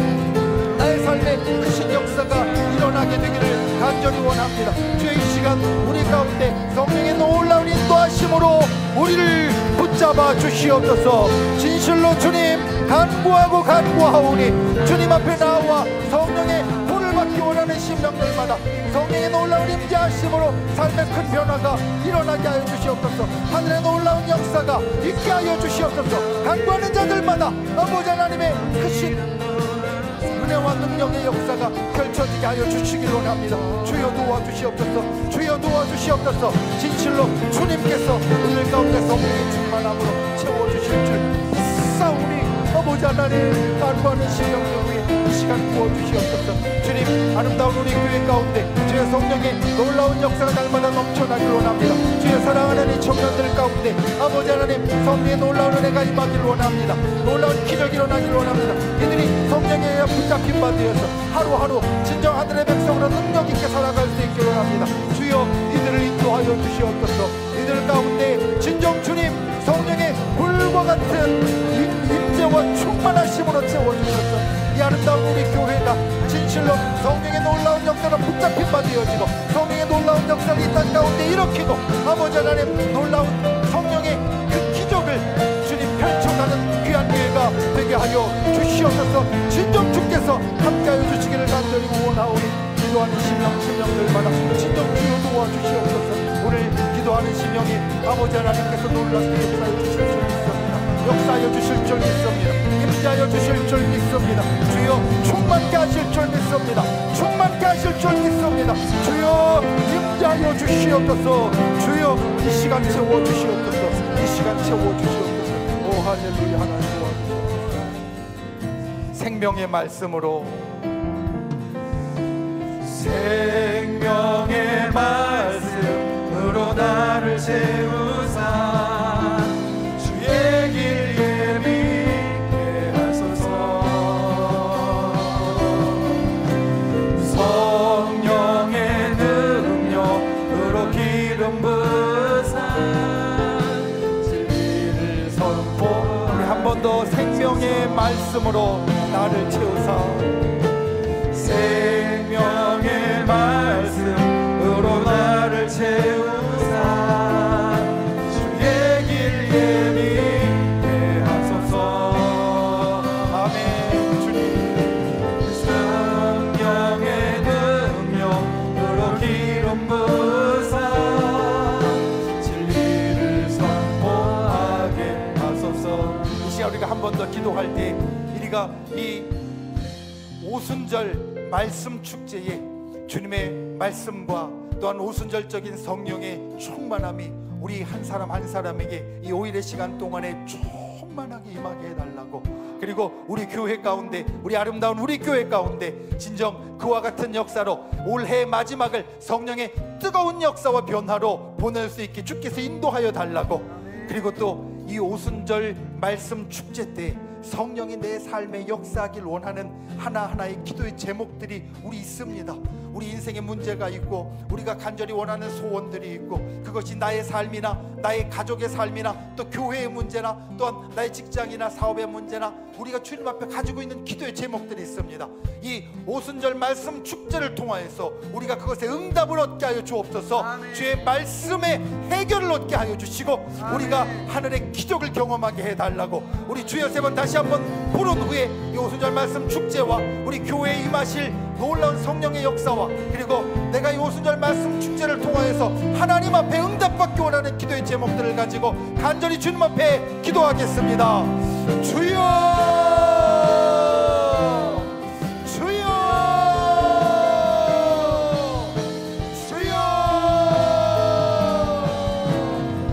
나의 삶에 크신 역사가 일어나게 되기를 간절히 원합니다. 주의 이 시간 우리 가운데 성령의 놀라운 인도하심으로 우리를 붙잡아 주시옵소서. 진실로 주님 간구하오니 주님 앞에 나와 성령의 불을 받기 원하는 심령들마다 성령의 놀라운 임재하심으로 삶의 큰 변화가 일어나게 하여 주시옵소서. 하늘의 놀라운 역사가 있게 하여 주시옵소서. 간구하는 자들마다 아버지 하나님의 크신 은혜와 능력의 역사가 펼쳐지게 하여 주시기를 원합니다. 주여 도와주시옵소서. 주여 도와주시옵소서. 진실로 주님께서 오늘 가운데 성령의 충만함으로 채워주실 줄 싸우니 아버지 하나님 간구하는 심령들 위해 이 시간 부어주시옵소서. 주님, 아름다운 우리 교회 가운데 주의 성령의 놀라운 역사가 날마다 넘쳐나기를 원합니다. 주의 사랑하는 이 청년들 가운데 아버지 하나님 성령의 놀라운 은혜가 임하기를 원합니다. 놀라운 기적이 일어나기를 원합니다. 이들이 성령에 붙잡힌 바 되어서 하루하루 진정 하늘의 백성으로 능력 있게 살아갈 수 있기를 원합니다. 주여, 이들을 인도하여 주시옵소서. 이들 가운데 진정 주님 성령의 불과 같은 임재와 충만하심으로 채워주셔서 이 아름다운 우리 교회가 진실로 성령의 놀라운 역사로 붙잡힌 바 되어지고 성령의 놀라운 역사를 이 땅 가운데 일으키고 아버지 하나님 놀라운 성령의 그 기적을 주님 펼쳐가는 귀한 교회가 되게 하여 주시옵소서. 진정 주께서 함께하여 주시기를 간절히 원하오니 기도하는 심령들마다 진정 주여 도와주시옵소서. 오늘 기도하는 심령이 아버지 하나님께서 놀랍게 역사해 주실 줄 믿습니다. 역사하여 주실 줄 믿습니다. 임재하여 주실 줄 믿습니다. 주여 충만케 하실 줄 믿습니다. 충만케 하실 줄 믿습니다. 주여 임재하여 주시옵소서. 주여 이 시간 채워주시옵소서. 이 시간 채워주시옵소서. 오 할렐루야. 하나님 도와주시옵소서. 생명의 말씀으로 생명의 말씀으로 나를 채우사 주의 길 예비케 하소서. 성령의 능력으로 기름 부사 진리를 선포. 우리 한 번 더 생명의 말씀으로 나를 채우사 생명의 말씀으로 나를 채우사 주의 길 예비케 하소서. 우리가 이 오순절 말씀 축제에 주님의 말씀과 또한 오순절적인 성령의 충만함이 우리 한 사람 한 사람에게 이 5일의 시간 동안에 충만하게 임하게 해달라고, 그리고 우리 교회 가운데, 우리 아름다운 우리 교회 가운데 진정 그와 같은 역사로 올해 마지막을 성령의 뜨거운 역사와 변화로 보낼 수 있게 주께서 인도하여 달라고, 그리고 또 이 오순절 말씀 축제 때 성령이 내 삶에 역사하길 원하는 하나하나의 기도의 제목들이 우리 있습니다. 우리 인생에 문제가 있고 우리가 간절히 원하는 소원들이 있고, 그것이 나의 삶이나 나의 가족의 삶이나 또 교회의 문제나 또한 나의 직장이나 사업의 문제나 우리가 주님 앞에 가지고 있는 기도의 제목들이 있습니다. 이 오순절 말씀 축제를 통하여서 우리가 그것에 응답을 얻게 하여 주옵소서. 주의 말씀에 해결을 얻게 하여 주시고 우리가 하늘의 기적을 경험하게 해달라고, 우리 주여 세 번 다시 한번 부른 후에 이 오순절 말씀 축제와 우리 교회에 임하실 놀라운 성령의 역사와, 그리고 내가 이 오순절 말씀 축제를 통하여서 하나님 앞에 응답받기 원하는 기도의 제목들을 가지고 간절히 주님 앞에 기도하겠습니다. 주여, 주여, 주여.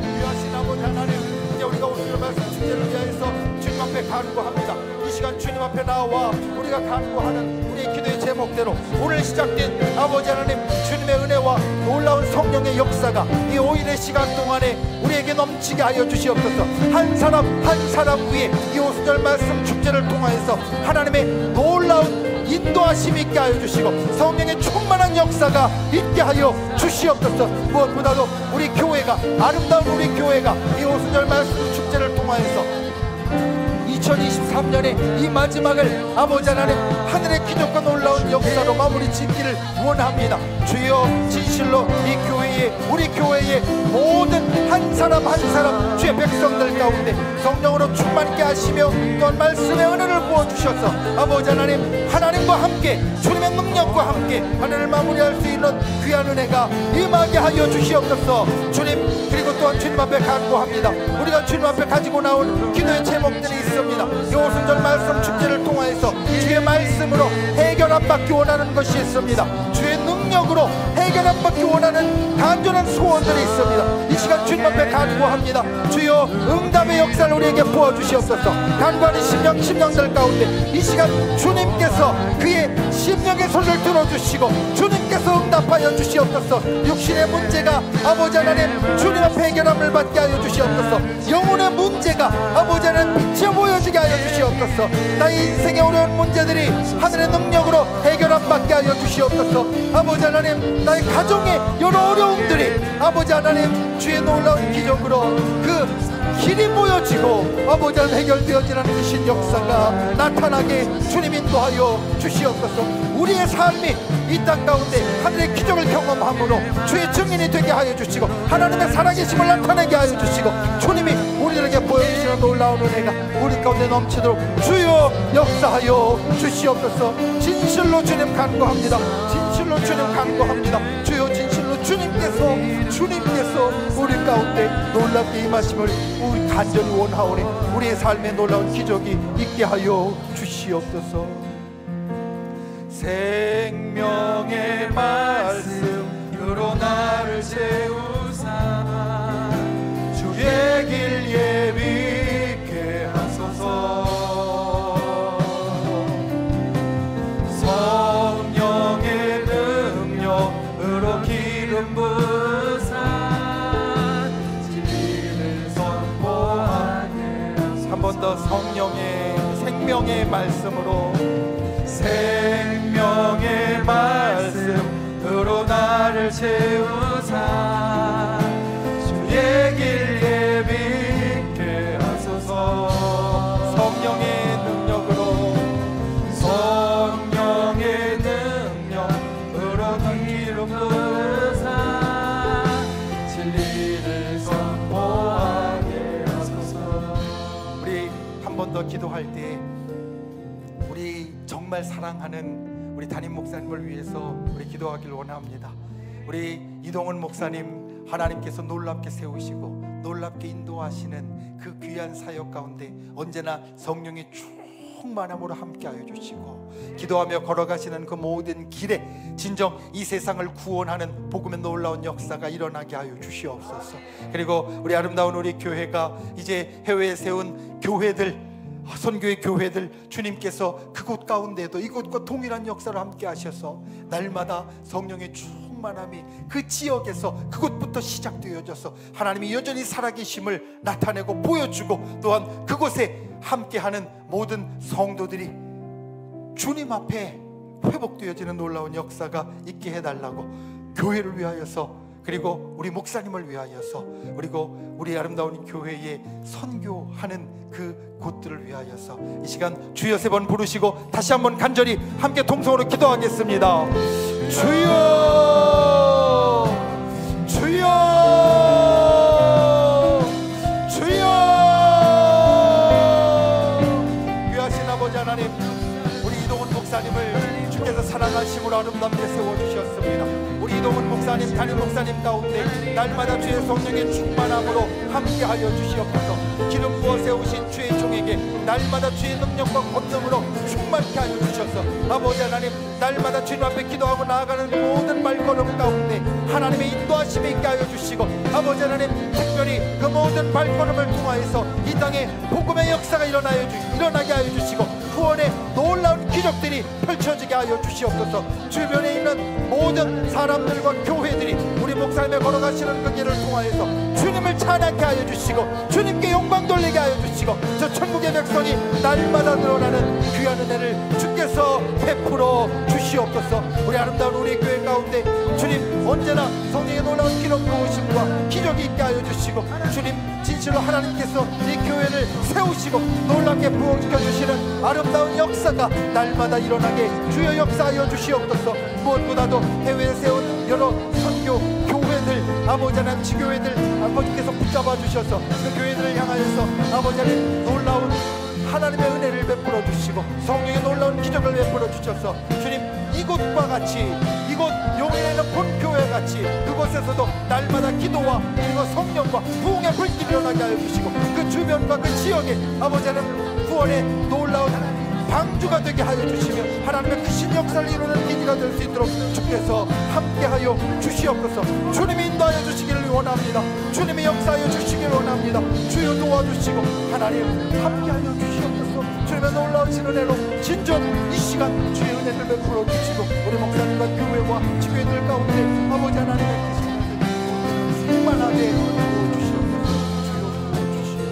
귀하신 아버지 하나님, 이제 우리가 오순절 말씀 축제를 위하여서 주님 앞에 간구합니다. 이 시간 주님 앞에 나와 우리가 간구하는 우리의 기도의 제목대로 오늘 시작된 아버지 하나님 주님의 은혜와 놀라운 성령의 역사가 이 5일의 시간 동안에 우리에게 넘치게 하여 주시옵소서. 한 사람 한 사람 위에 이 오순절 말씀 축제를 통하여서 하나님의 놀라운 인도하심이 있게 하여 주시고 성령의 충만한 역사가 있게 하여 주시옵소서. 무엇보다도 우리 교회가, 아름다운 우리 교회가 이 오순절 말씀 축제를 통하여서 2023년의 이 마지막을 아버지 하나님 하늘의 기적과 놀라운 역사로 마무리 짓기를 원합니다. 주여, 진실로 이 교회에, 우리 교회의 모든 한 사람 한 사람 주의 백성들 가운데 성령으로 충만케 하시며 또한 말씀의 은혜를 부어주셔서 아버지 하나님, 하나님과 함께 주님의 능력과 함께 하늘을 마무리할 수 있는 귀한 은혜가 임하게 하여 주시옵소서. 주님, 그리고 또한 주님 앞에 간구합니다. 우리가 주님 앞에 가지고 나온 기도의 제목들이 있습니다. 이 오순절 말씀 축제를 통하여서 주의 말씀으로 해결 안 받기 원하는 것이 있습니다. 주의 능력으로 해결 안 받기 원하는 간절한 소원들이 있습니다. 이 시간 주님 앞에 간구합니다. 주여, 응답의 역사를 우리에게 부어주시옵소서. 간구하는 심령들 가운데 이 시간 주님께서 그의 심령의 소리를 들어주시고 주님께서 응답하여 주시옵소서. 육신의 문제가 아버지 하나님 주님 앞에 해결함을 받게 하여 주시옵소서. 영혼의 문제가 아버지 하나님 빛이 보여지게 하여 주시옵소서. 나의 인생의 어려운 문제들이 하늘의 능력으로 해결함 받게 하여 주시옵소서. 아버지 하나님, 나의 가정의 여러 어려움들이 아버지 하나님 주의 놀라운 기적으로 그 길이 보여지고 아버지 하나님 해결되어지라는 신 역사가 나타나게 주님 인도하여 주시옵소서. 우리의 삶이 이 땅 가운데 하늘의 기적을 경험함으로 주의 증인이 되게 하여 주시고 하나님의 살아계심을 나타내게 하여 주시고 주님이 우리들에게 보여주시는 놀라운 은혜가 우리 가운데 넘치도록 주여 역사하여 주시옵소서. 진실로 주님 간구합니다. 진실로 주님 간구합니다. 주여, 진실로 주님께서 우리 가운데 놀랍게 임하심을 우리 간절히 원하오니 우리의 삶에 놀라운 기적이 있게 하여 주시옵소서. 생명의 말씀으로 나를 채우사 주의 길 예비케 하소서. 성령의 능력으로 기름 부사 진리를 선포하게 하소서. 한 번 더 성령의 생명의 말씀으로, 생명의 말씀으로 나를 채우사 주의 길 예비케 하소서. 성령의 능력으로, 성령의 능력으로 기름 부사 진리를 선포하게 하소서. 우리 한 번 더 기도할 때 우리 정말 사랑하는 우리 담임 목사님을 위해서 우리 기도하길 원합니다. 우리 이동훈 목사님 하나님께서 놀랍게 세우시고 놀랍게 인도하시는 그 귀한 사역 가운데 언제나 성령의 충만함으로 함께하여 주시고, 기도하며 걸어가시는 그 모든 길에 진정 이 세상을 구원하는 복음의 놀라운 역사가 일어나게 하여 주시옵소서. 그리고 우리 아름다운 우리 교회가 이제 해외에 세운 교회들, 선교의 교회들, 주님께서 그곳 가운데도 이곳과 동일한 역사를 함께 하셔서 날마다 성령의 충만함이 그 지역에서 그곳부터 시작되어져서 하나님이 여전히 살아계심을 나타내고 보여주고, 또한 그곳에 함께하는 모든 성도들이 주님 앞에 회복되어지는 놀라운 역사가 있게 해달라고, 교회를 위하여서, 그리고 우리 목사님을 위하여서, 그리고 우리 아름다운 교회에 선교하는 그 곳들을 위하여서 이 시간 주여 3번 부르시고 다시 한번 간절히 함께 동성으로 기도하겠습니다. 주여, 주여, 주여. 귀하신 아버지 하나님, 우리 이동훈 목사님을 주께서 사랑하심으로 아름답게 세워주셨습니다. 우리 이동훈 목사님, 담임 목사님 가운데 날마다 주의 성령의 충만함으로 함께하여 주시옵소서. 기름 부어 세우신 주의 종에게 날마다 주의 능력과 권능으로 충만케 하여 주셔서 아버지 하나님, 날마다 주님 앞에 기도하고 나아가는 모든 발걸음 가운데 하나님의 인도하심이 있게 하여 주시고, 아버지 하나님, 특별히 그 모든 발걸음을 통하여서 이 땅에 복음의 역사가 일어나게 하여 주시고, 구원의 놀라운 기적들이 펼쳐지게 하여 주시옵소서. 주변에 있는 모든 사람들과 교회들이 우리 목사님의 걸어가시는 그 길을 통하여서 주님을 찬양케 하여 주시고, 주님께 영광 돌리게 하여 주시고, 저 천국의 백성이 날마다 늘어나는 귀한 은혜를 주께서 베풀어 주시옵소서. 우리 아름다운 우리 교회 가운데 주님 언제나 성령의 놀라운 기름 부으심과 기적이 있게 하여 주시고, 주님 진실로 하나님께서 이 교회를 세우시고 놀랍게 부흥시켜 주시는 아름다운 역사가 날마다 일어나게 주여 역사하여 주시옵소서. 무엇보다도 해외에 세운 여러 선교 교회들, 아버지 하나님, 지교회들 아버지께서 붙잡아 주셔서 그 교회들을 향하여서 아버지 하나님 놀라운 하나님의 은혜를 베풀어 주시고 성령의 놀라운 기적을 베풀어 주셔서 주님 이곳과 같이, 이곳 용인에 있는 본교회 같이 그곳에서도 날마다 기도와 그리고 성령과 부흥의 불길이 일어나게 하여 주시고, 그 주변과 그 지역에 아버지 하나님 구원의 놀라운 방주가 되게 하여 주시며 하나님의 크신 역사를 이루는 기지가 될 수 있도록 주께서 함께하여 주시옵소서. 주님이 인도하여 주시기를 원합니다. 주님이 역사하여 주시기를 원합니다. 주여 도와주시고 하나님 함께하여 주시옵소서. 주님의 놀라우신 은혜로 진정 이 시간 주의 은혜를 베풀어 주시고, 우리 목사님과 교회와 지교회들 가운데 아버지 하나님의 크신 은혜를 충만하게 부어주시옵소서. 주여 도와주시옵소서.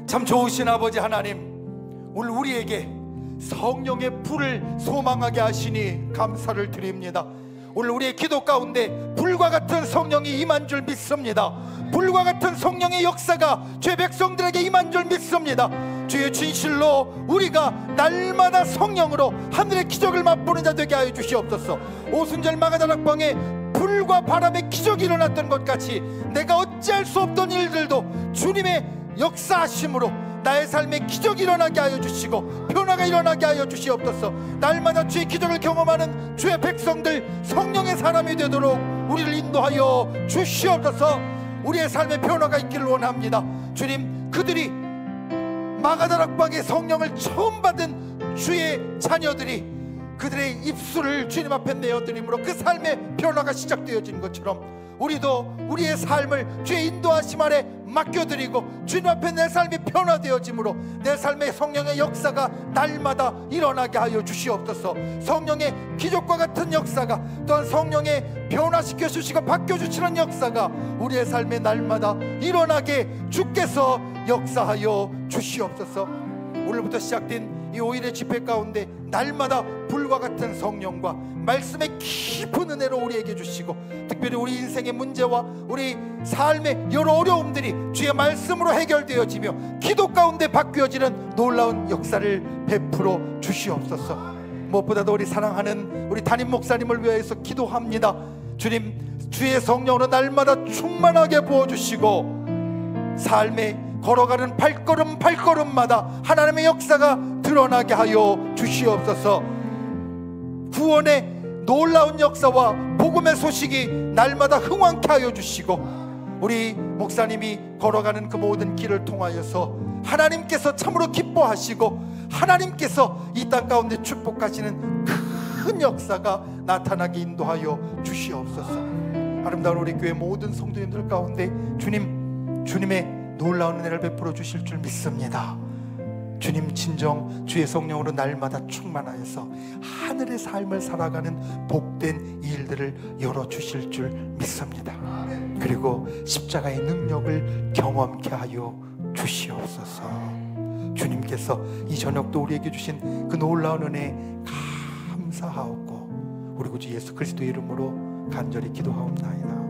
참 좋으신 아버지 하나님, 오늘 우리에게 성령의 불을 소망하게 하시니 감사를 드립니다. 오늘 우리의 기도 가운데 불과 같은 성령이 임한 줄 믿습니다. 불과 같은 성령의 역사가 죄 백성들에게 임한 줄 믿습니다. 주의 진실로 우리가 날마다 성령으로 하늘의 기적을 맛보는 자 되게 하여 주시옵소서. 오순절 마가다락방에 불과 바람의 기적이 일어났던 것 같이 내가 어찌할 수 없던 일들도 주님의 역사하심으로 나의 삶에 기적이 일어나게 하여 주시고 변화가 일어나게 하여 주시옵소서. 날마다 주의 기적을 경험하는 주의 백성들, 성령의 사람이 되도록 우리를 인도하여 주시옵소서. 우리의 삶에 변화가 있기를 원합니다. 주님, 그들이 마가다락방의 성령을 처음 받은 주의 자녀들이 그들의 입술을 주님 앞에 내어드림으로 그 삶의 변화가 시작되어지는 것처럼 우리도 우리의 삶을 주의 인도하심 아래 맡겨드리고 주님 앞에 내 삶이 변화되어짐으로 내 삶의 성령의 역사가 날마다 일어나게 하여 주시옵소서. 성령의 기적과 같은 역사가, 또한 성령의 변화시켜 주시고 바뀌어주시는 역사가 우리의 삶에 날마다 일어나게 주께서 역사하여 주시옵소서. 오늘부터 시작된 이 5일의 집회 가운데 날마다 불과 같은 성령과 말씀의 깊은 은혜로 우리에게 주시고, 특별히 우리 인생의 문제와 우리 삶의 여러 어려움들이 주의 말씀으로 해결되어지며 기도 가운데 바뀌어지는 놀라운 역사를 베풀어 주시옵소서. 무엇보다도 우리 사랑하는 우리 담임 목사님을 위해서 기도합니다. 주님, 주의 성령으로 날마다 충만하게 부어주시고 삶의 걸어가는 발걸음마다 하나님의 역사가 드러나게 하여 주시옵소서. 구원의 놀라운 역사와 복음의 소식이 날마다 흥왕케 하여 주시고, 우리 목사님이 걸어가는 그 모든 길을 통하여서 하나님께서 참으로 기뻐하시고 하나님께서 이 땅 가운데 축복하시는 큰 역사가 나타나게 인도하여 주시옵소서. 아름다운 우리 교회 모든 성도님들 가운데 주님의 놀라운 은혜를 베풀어 주실 줄 믿습니다. 주님 진정 주의 성령으로 날마다 충만하여서 하늘의 삶을 살아가는 복된 일들을 열어주실 줄 믿습니다. 그리고 십자가의 능력을 경험케 하여 주시옵소서. 주님께서 이 저녁도 우리에게 주신 그 놀라운 은혜 감사하옵고 우리 구주 예수 그리스도의 이름으로 간절히 기도하옵나이다.